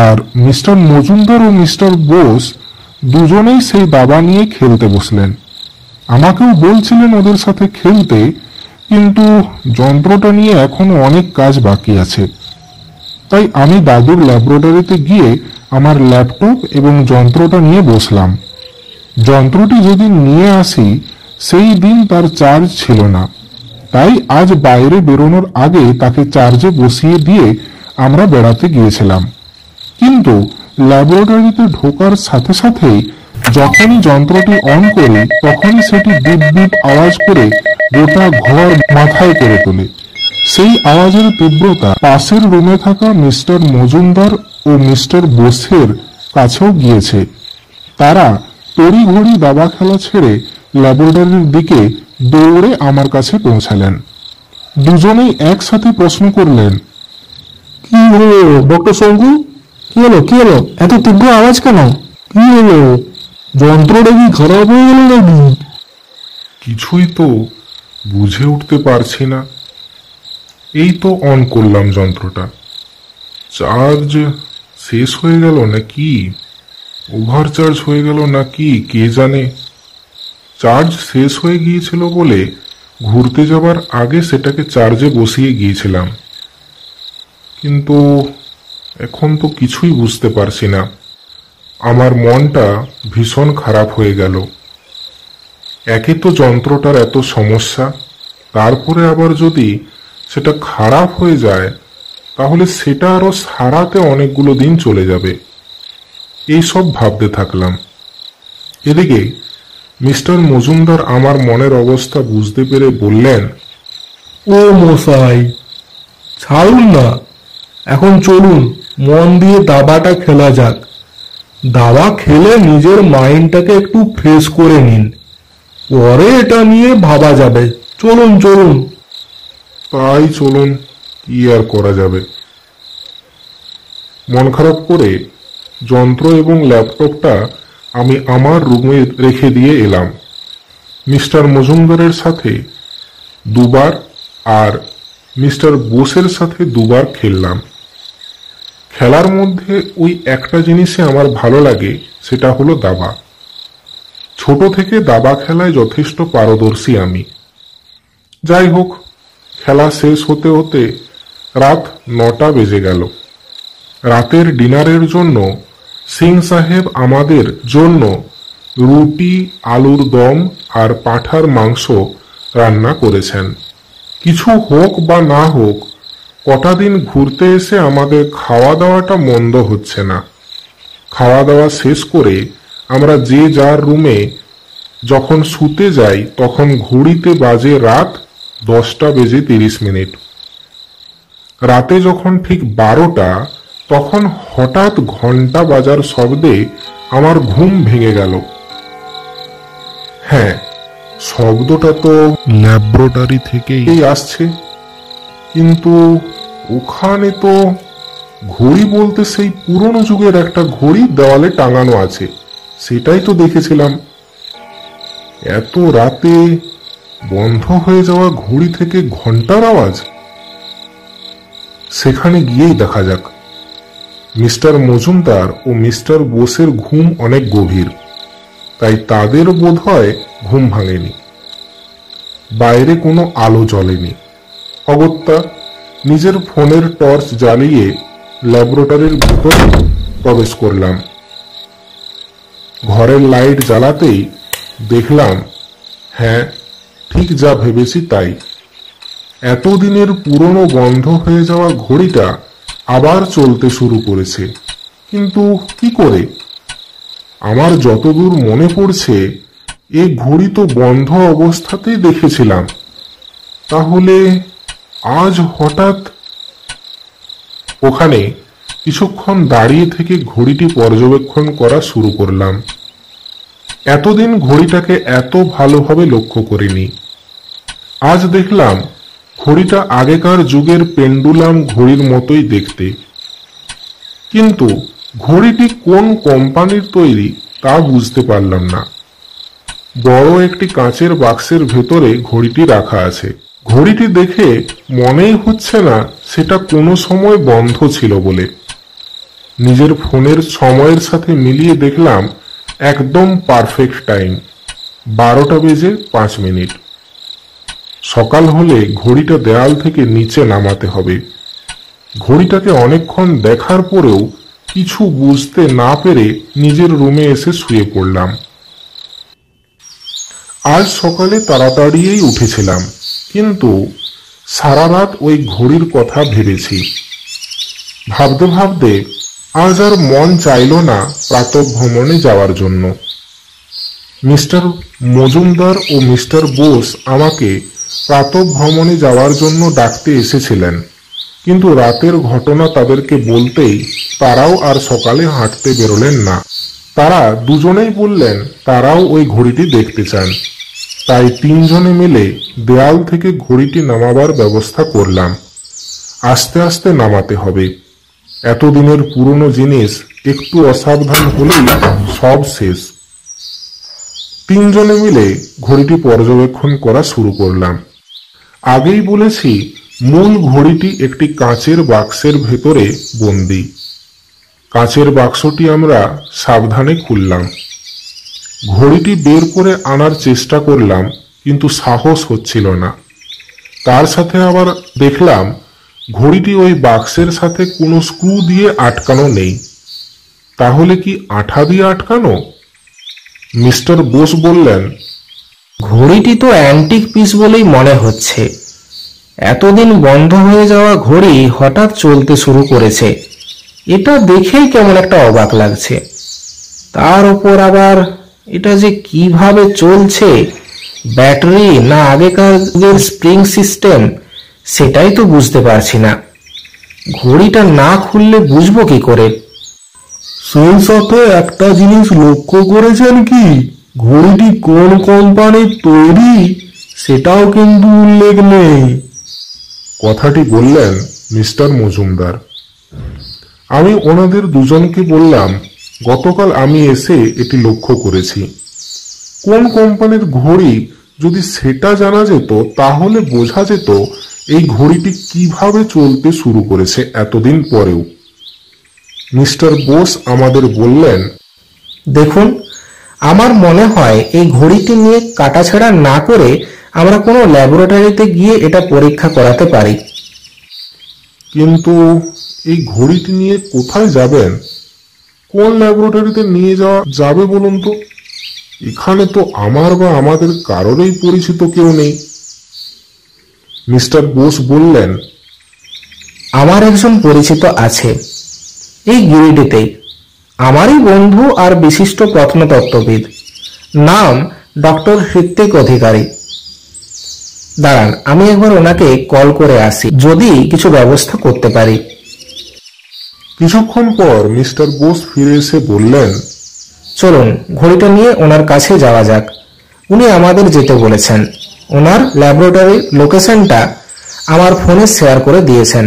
আর মিস্টার মজুমদার ও মিস্টার বোস দুজনেই সেই দাবা নিয়ে খেলতে বসলেন। আমাকেও বলছিলেন ওদের সাথে খেলতে, কিন্তু যন্ত্রটা নিয়ে এখনো অনেক কাজ বাকি আছে। তাই আমি দাদুর ল্যাবরেটরিতে গিয়ে আমার ল্যাপটপ এবং যন্ত্রটা নিয়ে বসলাম। যন্ত্রটি যেদিন নিয়ে আসি সেই দিন তার চার্জ ছিল না, তাই আজ বাইরে বেরোনোর আগে তাকে চার্জে বসিয়ে দিয়ে আমরা বেড়াতে গিয়েছিলাম। কিন্তু ল্যাবরেটরিতে ঢোকার সাথে সাথেই যখনই যন্ত্রটি অন করি তখনই সেটি বিপ বিপ আওয়াজ করে গোটা ঘর মাথায় করে তোলে। সেই আওয়াজের তীব্রতা পাশের রুমে থাকা মিস্টার মজুমদার ও মিস্টার বোসের কাছেও গিয়েছে। তারা তড়িঘড়ি দাবা খেলা ছেড়ে ল্যাবরেটরির দিকে দৌড়ে আমার কাছে পৌঁছালেন। দুজনেই একসাথে প্রশ্ন করলেন, কি হলো ডক্টর শঙ্কু? কি হলো এত তীব্র আওয়াজ কেন? কি হলো? যন্ত্রটা কি খারাপ হয়ে গেল নাকি? কিছুই তো বুঝে উঠতে পারছি না। এই তো অন করলাম যন্ত্রটা, চার্জ শেষ হয়ে গেল নাকি ওভার চার্জ হয়ে গেল নাকি কে জানে। চার্জ শেষ হয়ে গিয়েছিল বলে ঘুরতে যাবার আগে সেটাকে চার্জে বসিয়ে গিয়েছিলাম, কিন্তু এখন তো কিছুই বুঝতে পারছি না। আমার মনটা ভীষণ খারাপ হয়ে গেল। একে তো যন্ত্রটার এত সমস্যা, তারপরে আবার যদি সেটা খারাপ হয়ে যায় তাহলে সেটা আরো সারাতে অনেকগুলো দিন চলে যাবে। এই সব ভাবতে থাকলাম। এদিকে মিস্টার মজুমদার আমার মনের অবস্থা বুঝতে পেরে বললেন, ও মশাই, ছাড়ুন না, এখন চলুন মন দিয়ে দাবাটা খেলা যাক। দাবা খেলে নিজের মাইন্ডটাকে একটু ফ্রেশ করে নিন, পরে এটা নিয়ে ভাবা যাবে। চলুন। তাই চলুন, কি আর করা যাবে। মন খারাপ করে যন্ত্র এবং ল্যাপটপটা আমি আমার রুমে রেখে দিয়ে এলাম। মিস্টার মজুমদারের সাথে দুবার আর মিস্টার বোসের সাথে দুবার খেললাম। খেলার মধ্যে ওই একটা জিনিসে আমার ভালো লাগে, সেটা হলো দাবা। ছোট থেকে দাবা খেলায় যথেষ্ট পারদর্শী আমি। যাই হোক, খেলা শেষ হতে হতে রাত 9টা বেজে গেল। রাতের ডিনারের জন্য সিং সাহেব আমাদের জন্য রুটি, আলুর দম আর পাঁঠার মাংস রান্না করেছেন। কিছু হোক বা না হোক, কটা দিন ঘুরতে এসে আমাদের খাওয়া দাওয়াটা মন্দ হচ্ছে না। খাওয়া দাওয়া শেষ করে আমরা যে যার রুমে যখন শুতে যাই তখন ঘড়িতে বাজে রাত 10:30। রাতে যখন ঠিক 12টা, তখন হঠাৎ ঘন্টা বাজার শব্দে আমার ঘুম ভেঙে গেল। হ্যাঁ, শব্দটা তো ল্যাবরেটরি থেকেই আসছে, কিন্তু ওখানে তো ঘড়ি বলতে সেই পুরনো যুগের একটা ঘড়ি দেওয়ালে টাঙানো আছে, সেটাই তো দেখেছিলাম। এত রাতে বন্ধ হয়ে যাওয়া ঘড়ি থেকে ঘন্টার আওয়াজ। সেখানে গিয়েই দেখা যাক। মিস্টার মজুমদার ও মিস্টার বোসের ঘুম অনেক গভীর, তাই তাদের বোধহয় ঘুম ভাঙেনি। বাইরে কোনো আলো জ্বলেনি। অগত্যা নিজের ফোনের টর্চ জ্বালিয়ে ল্যাবরেটরির ভিতরে প্রবেশ করলাম। ঘরের লাইট জ্বালাতেই দেখলাম, হ্যাঁ, ঠিক যা ভেবেছি তাই। এতদিনের পুরনো বন্ধ হয়ে যাওয়া ঘড়িটা আবার চলতে শুরু করেছে। কিন্তু কি করে? আমার যতদূর মনে পড়ছে, এই ঘড়ি তো বন্ধ অবস্থাতেই দেখেছিলাম। তাহলে আজ হঠাৎ? ওখানে কিছুক্ষণ দাঁড়িয়ে থেকে ঘড়িটি পর্যবেক্ষণ করা শুরু করলাম। এতদিন ঘড়িটাকে এত ভালোভাবে লক্ষ্য করিনি। আজ দেখলাম ঘড়িটা আগেকার যুগের পেন্ডুলাম ঘড়ির মতোই দেখতে, কিন্তু ঘড়িটি কোন কোম্পানির তৈরি তা বুঝতে পারলাম না। বড় একটি কাঁচের বাক্সের ভেতরে ঘড়িটি রাখা আছে। ঘড়িটি দেখে মনেই হচ্ছে না সেটা কোনো সময় বন্ধ ছিল বলে। নিজের ফোনের সময়ের সাথে মিলিয়ে দেখলাম একদম পারফেক্ট টাইম, 12:05। সকাল হলে ঘড়িটা দেয়াল থেকে নিচে নামাতে হবে। ঘড়িটাকে অনেকক্ষণ দেখার পরেও কিছু বুঝতে না পেরে নিজের রুমে এসে শুয়ে পড়লাম। আজ সকালে তাড়াতাড়িই উঠেছিলাম, কিন্তু সারা রাত ওই ঘড়ির কথা ভেবেছি। ভাবতে ভাবতে আজ আর মন চাইল না প্রাতঃভ্রমণে যাওয়ার জন্য। মিস্টার মজুমদার ও মিস্টার বোস আমাকে প্রাতঃভ্রমণে যাওয়ার জন্য ডাকতে এসেছিলেন, কিন্তু রাতের ঘটনা তাদেরকে বলতেই তারাও আর সকালে হাঁটতে বেরোলেন না। তারা দুজনেই বললেন তারাও ওই ঘড়িটি দেখতে চান। তাই তিনজনে মিলে দেয়াল থেকে ঘড়িটি নামাবার ব্যবস্থা করলাম। আস্তে আস্তে নামাতে হবে। এতদিনের পুরনো জিনিস একটু অসাবধান হলেই সব শেষ। তিনজনে মিলে ঘড়িটি পর্যবেক্ষণ করা শুরু করলাম। আগেই বলেছি, মূল ঘড়িটি একটি কাঁচের বাক্সের ভেতরে বন্দী। কাঁচের বাক্সটি আমরা সাবধানে খুললাম। ঘড়িটি বের করে আনার চেষ্টা করলাম, কিন্তু সাহস হচ্ছিল না। তার সাথে আবার দেখলাম ঘড়িটি ওই বাক্সের সাথে কোনো স্ক্রু দিয়ে আটকানো নেই। তাহলে কি আঠা দিয়ে আটকানো? মিস্টার বোস বললেন, ঘড়িটি তো অ্যান্টিক পিস বলেই মনে হচ্ছে। এতদিন বন্ধ হয়ে যাওয়া ঘড়ি হঠাৎ চলতে শুরু করেছে, এটা দেখেই কেমন একটা অবাক লাগছে। তার উপর আবার এটা যে কিভাবে চলছে, ব্যাটারি না আগেকার স্প্রিং সিস্টেম, সেটাই তো বুঝতে পারছি না। ঘড়িটা না খুললে বুঝবো কি করে? সেই সাথে একটা জিনিস লক্ষ্য করেছেন কি, ঘড়িটি কোন কোম্পানির তৈরি সেটাও কিন্তু উল্লেখ নেই। কথাটি বললেন মিস্টার মজুমদার। আমি ওনাদের দুজনকে বললাম, গতকাল আমি এসে এটি লক্ষ্য করেছি। কোন কোম্পানির ঘড়ি যদি সেটা জানা যেত, তাহলে বোঝা যেত এই ঘড়িটি কিভাবে চলতে শুরু করেছে এতদিন পরেও। মিস্টার বোস আমাদের বললেন, দেখুন, আমার মনে হয় এই ঘড়িটি নিয়ে কাটাছেঁড়া না করে আমরা কোনো ল্যাবরেটরিতে গিয়ে এটা পরীক্ষা করাতে পারি। কিন্তু এই ঘড়িটি নিয়ে কোথায় যাবেন? কোন ল্যাবরেটরিতে নিয়ে যাওয়া যাবে বলুন তো? এখানে তো আমার বা আমাদের কারোরই পরিচিত কেউ নেই। মিস্টার বোস বললেন, আমার একজন পরিচিত আছে এই গিরিডিতেই, আমারই বন্ধু আর বিশিষ্ট প্রত্নতত্ত্ববিদ, নাম ডক্টর হৃত্বিক অধিকারী। দাঁড়ান, আমি একবার ওনাকে কল করে আসি, যদি কিছু ব্যবস্থা করতে পারি। কিছুক্ষণ পর মিস্টার বোস ফিরে এসে বললেন, চলুন ঘড়িটা নিয়ে ওনার কাছে যাওয়া যাক। উনি আমাদের যেতে বলেছেন। ওনার ল্যাবরেটরির লোকেশনটা আমার ফোনে শেয়ার করে দিয়েছেন।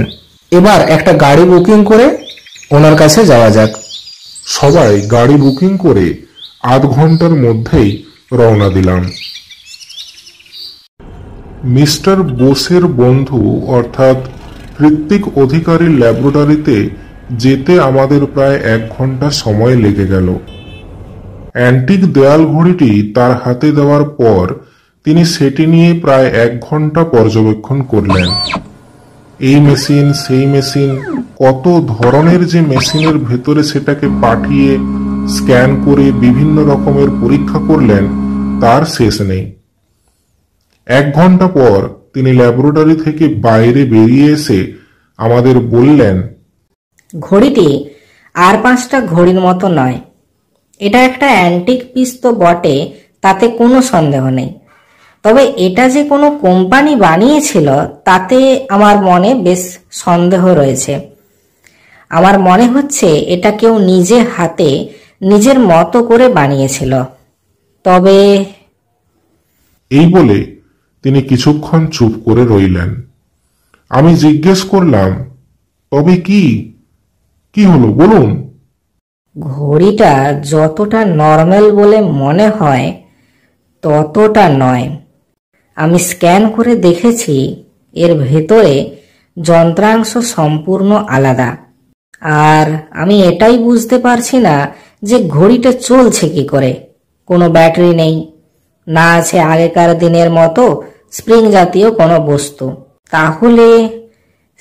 এবার একটা গাড়ি বুকিং করে ওনার কাছে যাওয়া যাক। সবাই গাড়ি বুকিং করে আধ ঘন্টার মধ্যেই রওনা দিলাম। মিস্টার বোসের বন্ধু অর্থাৎ হৃত্বিক অধিকারীর ল্যাবরেটরিতে যেতে আমাদের প্রায় 1 ঘন্টা সময় লেগে গেল। অ্যান্টিক দেয়াল ঘড়িটি তার হাতে দেওয়ার পর তিনি সেটি নিয়ে প্রায় 1 ঘন্টা পর্যবেক্ষণ করলেন। এই মেশিন সেই মেশিন, কত ধরনের যে মেশিনের ভেতরে সেটাকে পাঠিয়ে স্ক্যান করে বিভিন্ন রকমের পরীক্ষা করলেন, তার শেষ নেই। 1 ঘন্টা পর তিনি ল্যাবরেটরি থেকে বাইরে বেরিয়ে এসে আমাদের বললেন, ঘড়িটি আর 5টা ঘড়ির মতো নয়। এটা একটা অ্যান্টিক পিস তো বটে, তাতে কোনো সন্দেহ নেই। তবে এটা যে কোনো কোম্পানি বানিয়েছিল তাতে আমার মনে বেশ সন্দেহ রয়েছে। আমার মনে হচ্ছে এটা কেউ নিজে হাতে নিজের মতো করে বানিয়েছিল। তবে এই বলে তিনি কিছুক্ষণ চুপ করে রইলেন। আমি জিজ্ঞেস করলাম, তবে কি কি হলো বলুন? ঘড়িটা যতটা নর্মাল বলে মনে হয় ততটা নয়। আমি স্ক্যান করে দেখেছি, এর ভেতরে যন্ত্রাংশ সম্পূর্ণ আলাদা। আর আমি এটাই বুঝতে পারছি না যে ঘড়িটা চলছে কি করে। কোনো ব্যাটারি নেই, না আছে আগেকার দিনের মতো স্প্রিং জাতীয় কোনো বস্তু। তাহলে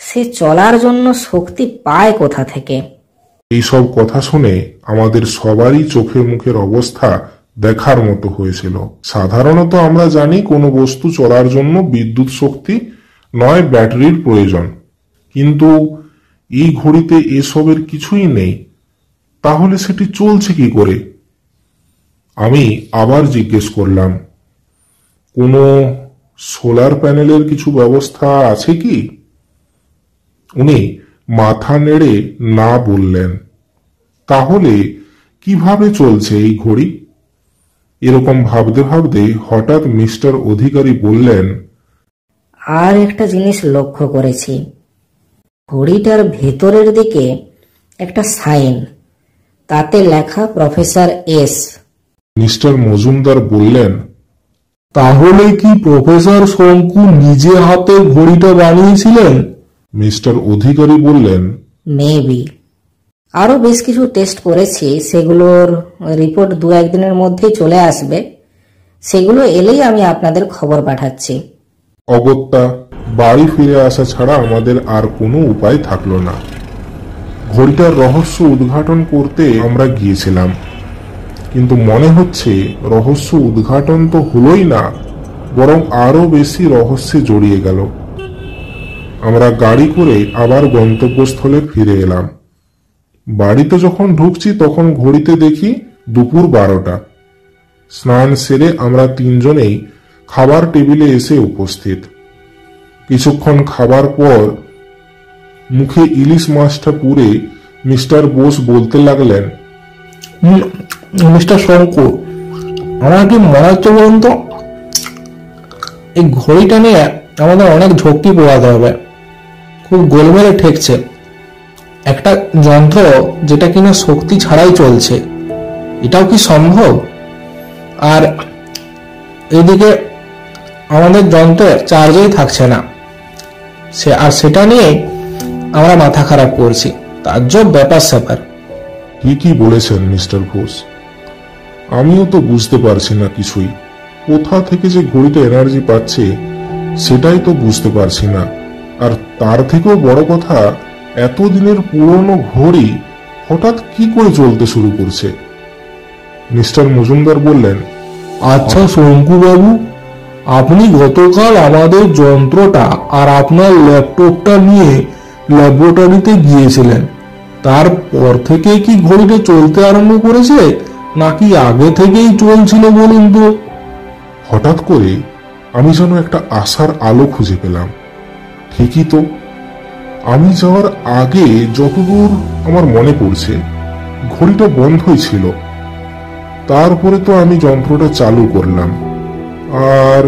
সে চলার জন্য শক্তি পায় কোথা থেকে? এইসব কথা শুনে আমাদের সবারই চোখের মুখের অবস্থা দেখার মতো হয়েছিল। সাধারণত আমরা জানি কোনো বস্তু চলার জন্য বিদ্যুৎ শক্তি নয় ব্যাটারির প্রয়োজন, কিন্তু এই ঘড়িতে এসবের কিছুই নেই। তাহলে সেটি চলছে কি করে? আমি আবার জিজ্ঞেস করলাম, কোনো সোলার প্যানেলের কিছু ব্যবস্থা আছে কি? উনি মাথা নেড়ে না বললেন। তাহলে কিভাবে চলছে এই ঘড়ি? এরকম ভাবতে ভাবতে হঠাৎ মিস্টার অধিকারী বললেন, আর একটা জিনিস লক্ষ্য করেছি, ঘড়িটার ভেতরের দিকে একটা সাইন, তাতে লেখা প্রফেসর এস। মিস্টার মজুমদার বললেন, তাহলে কি প্রফেসর শঙ্কু নিজে হাতে ঘড়িটা বানিয়েছিলেন? মিস্টার অধিকারী বললেন, মেবি। আরো বেশ কিছু টেস্ট করেছি, সেগুলোর রিপোর্ট 2-1 দিনের মধ্যেই চলে আসবে। সেগুলো এলেই আমি আপনাদের খবর পাঠাচ্ছি। অগত্যা বাড়ি ফিরে আসা ছাড়া আমাদের আর কোনো উপায় থাকলো না। ঘড়িটার রহস্য উদ্ঘাটন করতে আমরা গিয়েছিলাম, কিন্তু মনে হচ্ছে রহস্য উদ্ঘাটন তো হলোই না, বরং আরো বেশি রহস্যে জড়িয়ে গেল। আমরা গাড়ি করে আবার গন্তব্যস্থলে ফিরে এলাম। বাড়িতে যখন ঢুকছি তখন ঘড়িতে দেখি দুপুর 12টা। স্নান সেরে আমরা 3 জনেই খাবার টেবিলে এসে উপস্থিত। কিছুক্ষণ খাবার পর মুখে ইলিশ মাছটা পুরে মিস্টার বোস বলতে লাগলেন, মিস্টার শঙ্কু, আমার কি মনে হচ্ছে বলুন তো, এই ঘড়িটা নিয়ে আমাদের অনেক ঝক্কি পোয়াতে হবে। খুব গোলমেলে ঠেকছে। একটা যন্ত্র যেটা কিনা শক্তি ছাড়াই চলছে, এটাও কি সম্ভব? আর এদিকে আমাদের যন্ত্রে চার্জেই থাকছে না, সেটা নিয়ে আমরা মাথা খারাপ করছি। তাজ্জব ব্যাপার স্যাপার। কি বলেছেন মিস্টার ঘোষ? আমিও তো বুঝতে পারছি না কিছুই। কোথা থেকে যে ঘড়িটা এনার্জি পাচ্ছে সেটাই তো বুঝতে পারছি না। আর তার থেকেও বড় কথা, এতদিনের পুরনো ঘড়ি হঠাৎ কি করে চলতে শুরু করছে। মিস্টার মজুমদার বললেন, আচ্ছা শঙ্কু বাবু, আপনি গতকাল আমাদের যন্ত্রটা আর আপনার ল্যাপটপটা নিয়ে ল্যাবরেটরিতে গিয়েছিলেন, তারপর থেকে কি ঘড়িটা চলতে আরম্ভ করেছে নাকি আগে থেকেই চলছিল বলুন তো? হঠাৎ করে আমি যেন একটা আশার আলো খুঁজে পেলাম। ঠিকই তো, আমি যাওয়ার আগে যতদূর আমার মনে পড়ছে ঘড়িটা বন্ধই ছিল। তারপরে তো আমি যন্ত্রটা চালু করলাম, আর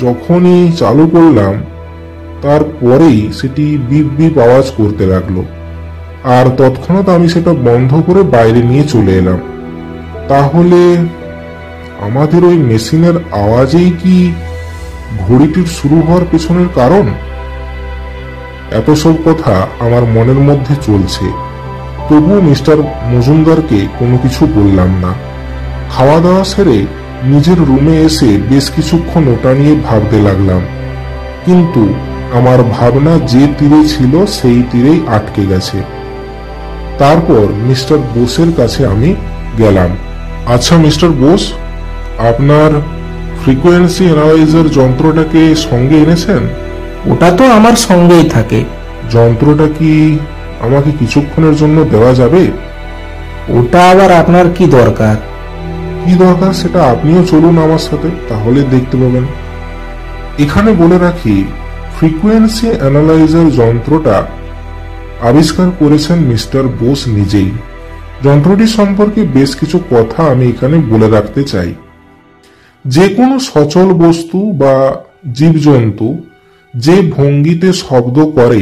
যখনই চালু করলাম তারপরেই সেটি বিপ বিপ আওয়াজ করতে লাগলো, আর তৎক্ষণাৎ আমি সেটা বন্ধ করে বাইরে নিয়ে চলে এলাম। তাহলে আমাদের ওই মেশিনের আওয়াজেই কি ঘড়িটির শুরু হওয়ার পেছনের কারণ? এত সব কথা আমার মনের মধ্যে চলছে, তবুও মিস্টার মজুমদারকে কোনো কিছু বললাম না। খাওয়া দাওয়া সেরে নিজের রুমে এসে বেশ কিছুক্ষণ ওটা নিয়ে ভাবতে লাগলাম, কিন্তু আমার ভাবনা যে তীরে ছিল সেই তীরেই আটকে গেছে। তারপর মিস্টার বোসের কাছে আমি গেলাম। আচ্ছা মিস্টার বোস, আপনার ফ্রিকোয়েন্সি অ্যানালাইজার যন্ত্রটাকে সঙ্গে এনেছেন? ওটা তো আমার সঙ্গেই থাকে। যন্ত্রটা কি আমাকে কিছুক্ষণের জন্য দেওয়া যাবে? ওটা আবার আপনার কি দরকার? কি দরকার সেটা আপনিও চলুন আমার সাথে, তাহলে দেখতে পাবেন। এখানে বলে রাখি, ফ্রিকোয়েন্সি অ্যানালাইজার যন্ত্রটা আবিষ্কার করেছেন মিস্টার বোস নিজেই। যন্ত্রটি সম্পর্কে বেশ কিছু কথা আমি এখানে বলে রাখতে চাই। যে কোনো সচল বস্তু বা জীবজন্তু যে ভঙ্গিতে শব্দ করে,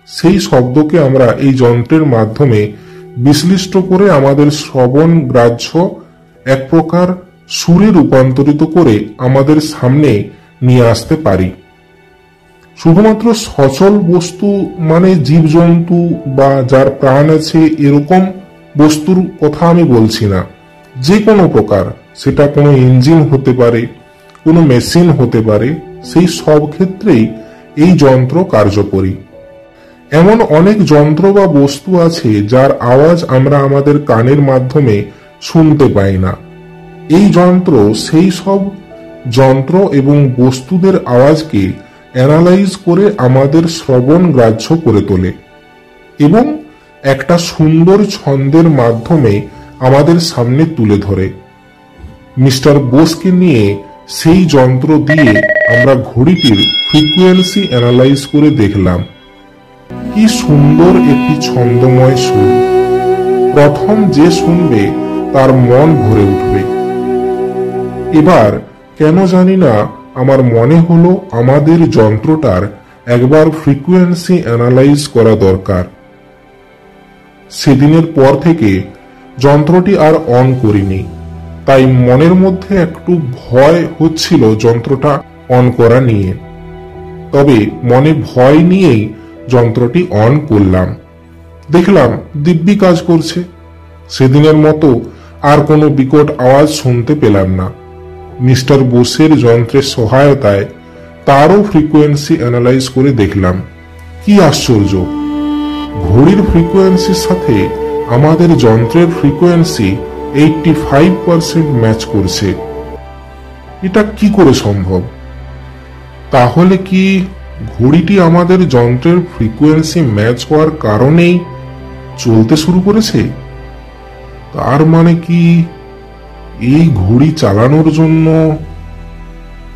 সেই শব্দকে আমরা এই যন্ত্রের মাধ্যমে বিশ্লিষ্ট করে আমাদের শ্রবণ গ্রাহ্য এক প্রকার সুরে রূপান্তরিত করে আমাদের সামনে নিয়ে আসতে পারি। শুধুমাত্র সচল বস্তু মানে জীবজন্তু বা যার প্রাণ আছে এরকম বস্তুর কথা আমি বলছি না। যে কোনো প্রকার, সেটা কোনো ইঞ্জিন হতে পারে, কোনো মেশিন হতে পারে, সেই সব ক্ষেত্রেই এই যন্ত্র কার্যকরী। এমন অনেক যন্ত্র বা বস্তু আছে যার আওয়াজ আমরা আমাদের কানের মাধ্যমে শুনতে পাই না। এই যন্ত্র সেই সব যন্ত্র এবং বস্তুদের আওয়াজকে অ্যানালাইজ করে আমাদের শ্রবণ গ্রাহ্য করে তোলে এবং একটা সুন্দর ছন্দের মাধ্যমে আমাদের সামনে তুলে ধরে। মিস্টার বোসকে নিয়ে সেই যন্ত্র দিয়ে আমরা ঘড়িটির ফ্রিকোয়েন্সি অ্যানালাইজ করে দেখলাম। কি সুন্দর একটি ছন্দময় সুর! প্রথম যে শুনবে তার মন ভরে উঠবে। এবার কেন জানি না আমার মনে হলো আমাদের যন্ত্রটার একবার ফ্রিকোয়েন্সি অ্যানালাইজ করা দরকার। সেদিনের পর থেকে যন্ত্রটি আর অন করিনি, তাই মনের মধ্যে একটু ভয় হচ্ছিল যন্ত্রটা অন করা নিয়ে। তবে মনে ভয় নিয়েই যন্ত্রটি অন করলাম। দেখলাম দিব্যি কাজ করছে। সেদিনের মতো আর কোনো বিকট আওয়াজ শুনতে পেলাম না। মিস্টার বোসের যন্ত্রের সহায়তায় তারও ফ্রিকোয়েন্সি অ্যানালাইজ করে দেখলাম। কি আশ্চর্য, ঘড়ির ফ্রিকোয়েন্সির সাথে আমাদের যন্ত্রের ফ্রিকোয়েন্সি 85% ম্যাচ করছে। এটা কি করে সম্ভব? তাহলে কি ঘড়িটি আমাদের যন্ত্রের ফ্রিকোয়েন্সি ম্যাচ হওয়ার কারণেই চলতে শুরু করেছে? তার মানে কি এই ঘড়ি চালানোর জন্য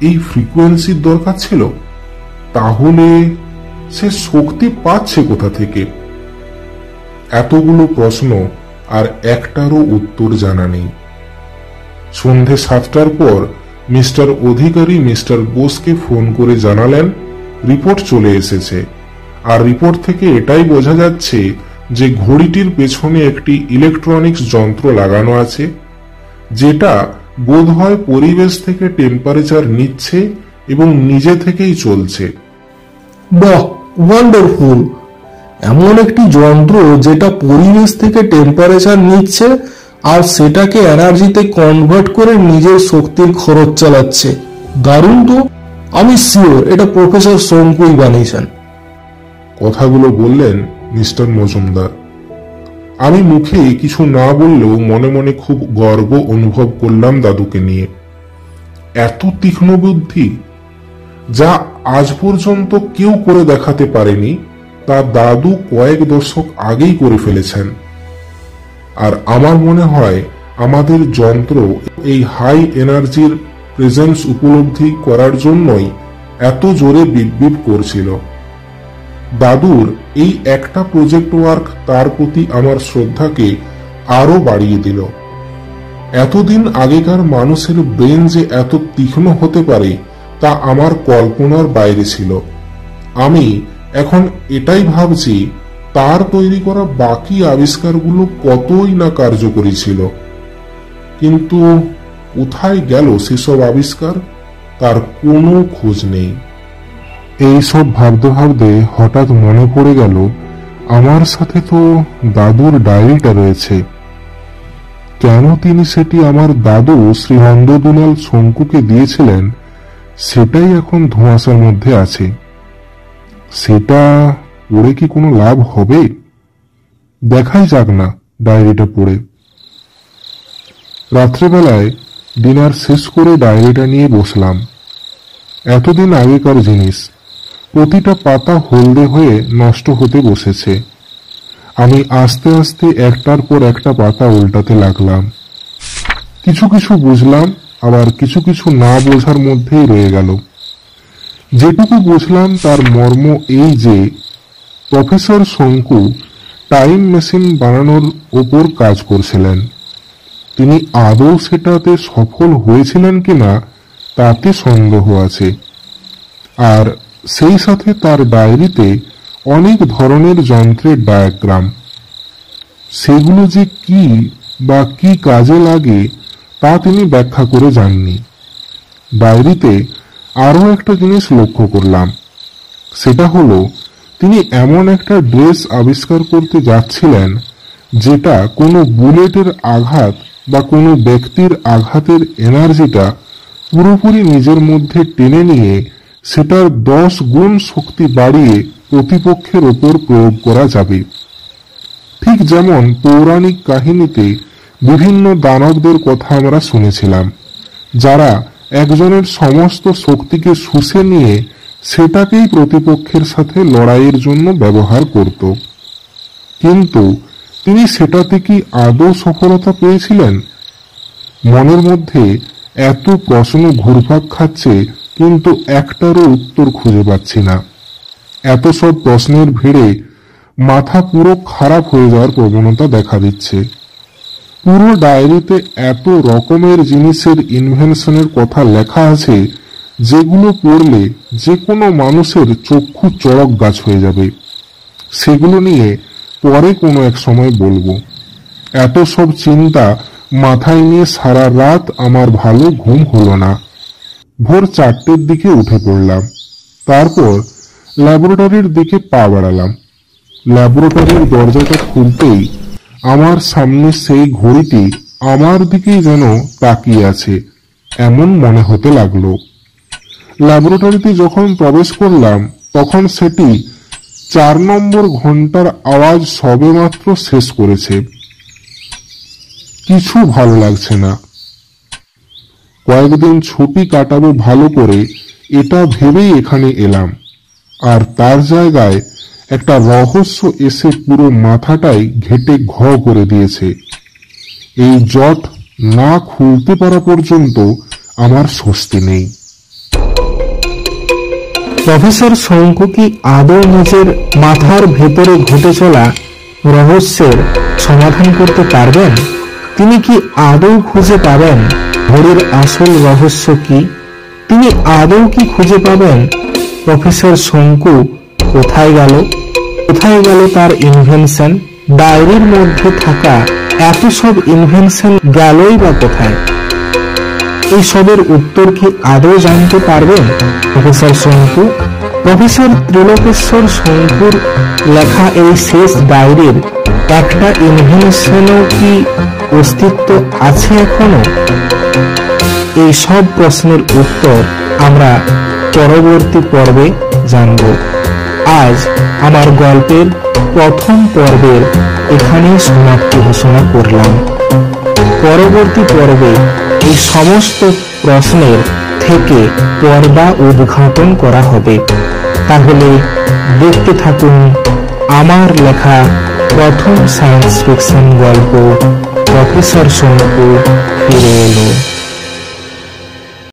এই ফ্রিকোয়েন্সির দরকার ছিল? তাহলে সে শক্তি পাচ্ছে কোথা থেকে? এতগুলো প্রশ্ন আর একটারও উত্তর জানা নেই। সন্ধে 7টার পর মিস্টার অধিকারী মিস্টার বোসকে ফোন করে জানালেন রিপোর্ট চলে এসেছে, আর রিপোর্ট থেকে এটাই বোঝা যাচ্ছে যে ঘড়িটির পেছনে একটি ইলেকট্রনিক্স যন্ত্র লাগানো আছে, যেটা বোধহয় পরিবেশ থেকে টেম্পারেচার নিচ্ছে এবং নিজে থেকেই চলছে। বাহ, ওয়ান্ডারফুল! এমন একটি যন্ত্র যেটা পরিবেশ থেকে টেম্পারেচার নিচ্ছে আর সেটাকে এনার্জিতে কনভার্ট করে নিজের শক্তির খরচ চালাচ্ছে। দারুণ তো! আমি শিওর এটা প্রফেসর শঙ্কুই বানিয়েছেন। কথাগুলো বললেন মিস্টার মজুমদার। আমি মুখে কিছু না বললেও মনে মনে খুব গর্ব অনুভব করলাম দাদুকে নিয়ে। এত তীক্ষ্ণ বুদ্ধি, যা আজ পর্যন্ত কেউ করে দেখাতে পারেনি, তা দাদু কয়েক দশক আগেই করে ফেলেছেন। আর আমার মনে হয় আমাদের যন্ত্র এই হাই এনার্জির প্রেজেন্স উপলব্ধি করার জন্যই এত জোরে বিপ করছিল। দাদুর এই একটা প্রজেক্ট ওয়ার্ক তার প্রতি আমার শ্রদ্ধাকে আরো বাড়িয়ে দিল। এতদিন আগেকার মানুষের ব্রেন যে এত তীক্ষ্ণ হতে পারে তা আমার কল্পনার বাইরে ছিল। আমি এখন এটাই ভাবছি তার তৈরি করা বাকি আবিষ্কারগুলো কতই না কার্যকরী ছিল, কিন্তু কোথায় গেল সেসব আবিষ্কার? তার কোনো খোঁজ নেই। এইসব ভাবতে ভাবতে হঠাৎ মনে পড়ে গেল আমার সাথে তো দাদুর ডায়েরিটা রয়েছে। কেন তিনি সেটি আমার দাদু শ্রী নন্দদুলাল শঙ্কুকে দিয়েছিলেন সেটাই এখন ধোঁয়াশার মধ্যে আছে। সেটা পড়ে কি কোনো লাভ হবে? দেখাই যাক না ডায়েরিটা পড়ে। রাত্রেবেলায় ডিনার শেষ করে ডায়েরিটা নিয়ে বসলাম। এতদিন আগেকার জিনিস, প্রতিটা পাতা হলদে হয়ে নষ্ট হতে বসেছে। আমি আস্তে আস্তে একটার পর একটা পাতা উল্টাতে লাগলাম। কিছু কিছু বুঝলাম, আবার কিছু কিছু না বোঝার মধ্যেই রয়ে গেল। যেটুকু বুঝলাম তার মর্ম এই যে প্রফেসর শঙ্কু টাইম মেশিন বানানোর ওপর কাজ করছিলেন। তিনি আদৌ সেটাতে সফল হয়েছিলেন কিনা তাতে সন্দেহ আছে। আর সেই সাথে তার ডায়েরিতে অনেক ধরনের যন্ত্রের ডায়াগ্রাম। সেগুলো যে কি বা কি কাজে লাগে তা তিনি ব্যাখ্যা করে যাননি। ডায়েরিতে আরো একটা জিনিস লক্ষ্য করলাম, সেটা হলো তিনি এমন একটা ড্রেস আবিষ্কার করতে যাচ্ছিলেন যেটা কোনো বুলেটের আঘাত বা কোনো ব্যক্তির আঘাতের এনার্জিটা পুরোপুরি নিজের মধ্যে টেনে নিয়ে সেটার 10 গুণ শক্তি বাড়িয়ে প্রতিপক্ষের ওপর প্রয়োগ করা যাবে। ঠিক যেমন পৌরাণিক কাহিনীতে বিভিন্ন দানবদের কথা আমরা শুনেছিলাম, যারা একজনের সমস্ত শক্তিকে শুষে নিয়ে সেটাকেই প্রতিপক্ষের সাথে লড়াইয়ের জন্য ব্যবহার করত। কিন্তু তিনি সেটাতে কি আদৌ সফলতা পেয়েছিলেন? মনের মধ্যে এত প্রশ্ন ঘুরপাক খাচ্ছে, কিন্তু একটারও উত্তর খুঁজে পাচ্ছি না। এত সব প্রশ্নের ভিড়ে মাথা পুরো খারাপ হয়ে যাওয়ার প্রবণতা দেখা দিচ্ছে। পুরো ডায়েরিতে এত রকমের জিনিসের ইনভেনশনের কথা লেখা আছে যেগুলো পড়লে যে কোনো মানুষের চক্ষু চড়ক গাছ হয়ে যাবে। সেগুলো নিয়ে পরে কোনো এক সময় বলবো। এত সব চিন্তা মাথায় নিয়ে সারা রাত আমার ভালো ঘুম হলো না। ভোর 4টের দিকে উঠে পড়লাম। তারপর ল্যাবরেটরির দিকে পা বাড়ালাম। ল্যাবরেটরির দরজাটা খুলতেই আমার সামনে সেই ঘড়িটি আমার দিকেই যেন তাকিয়ে আছে এমন মনে হতে লাগলো। ল্যাবরেটরিতে যখন প্রবেশ করলাম তখন সেটি 4 নম্বর ঘন্টার আওয়াজ সবেমাত্র শেষ করেছে। কিছু ভালো লাগছে না। কয়েকদিন ছুটি কাটাবো ভালো করে এটা ভেবেই এখানে এলাম, আর তার জায়গায় একটা রহস্য এসে পুরো মাথাটাই ঘেটে ঘ করে দিয়েছে। এই জট না খুলতে পারা পর্যন্ত আমার স্বস্তি নেই। প্রফেসর শঙ্কু কি আদৌ নিজের মাথার ভেতরে ঘটে চলা রহস্যের সমাধান করতে পারবেন? তিনি কি আদৌ খুঁজে পাবেন ঘড়ির আসল রহস্য কি? তিনি আদৌ কি খুঁজে পাবেন প্রফেসর শঙ্কু কোথায় গেল? কোথায় গেল তার ইনভেনশন? ডায়েরির মধ্যে থাকা এত সব ইনভেনশন গেলই বা কোথায়? এই সবের উত্তর কি আদৌ জানতে পারবেন প্রফেসর শঙ্কু? প্রফেসর ত্রিলোকেশ্বর শঙ্কুর লেখা এই শেষ ডায়েরির একটা ইনভেনশনও কি অস্তিত্ব আছে এখনো? এই সব প্রশ্নের উত্তর আমরা পরবর্তী পর্বে জানব। আজ আমার গল্পের প্রথম পর্বের এখানেই সমাপ্তি ঘোষণা করলাম। পরবর্তী পর্বে এই সমস্ত প্রশ্নের থেকে পর্দা উদ্ঘাটন করা হবে। তাহলে দেখতে থাকুন আমার লেখা প্রথম সায়েন্স ফিকশন গল্প প্রফেসর শঙ্কু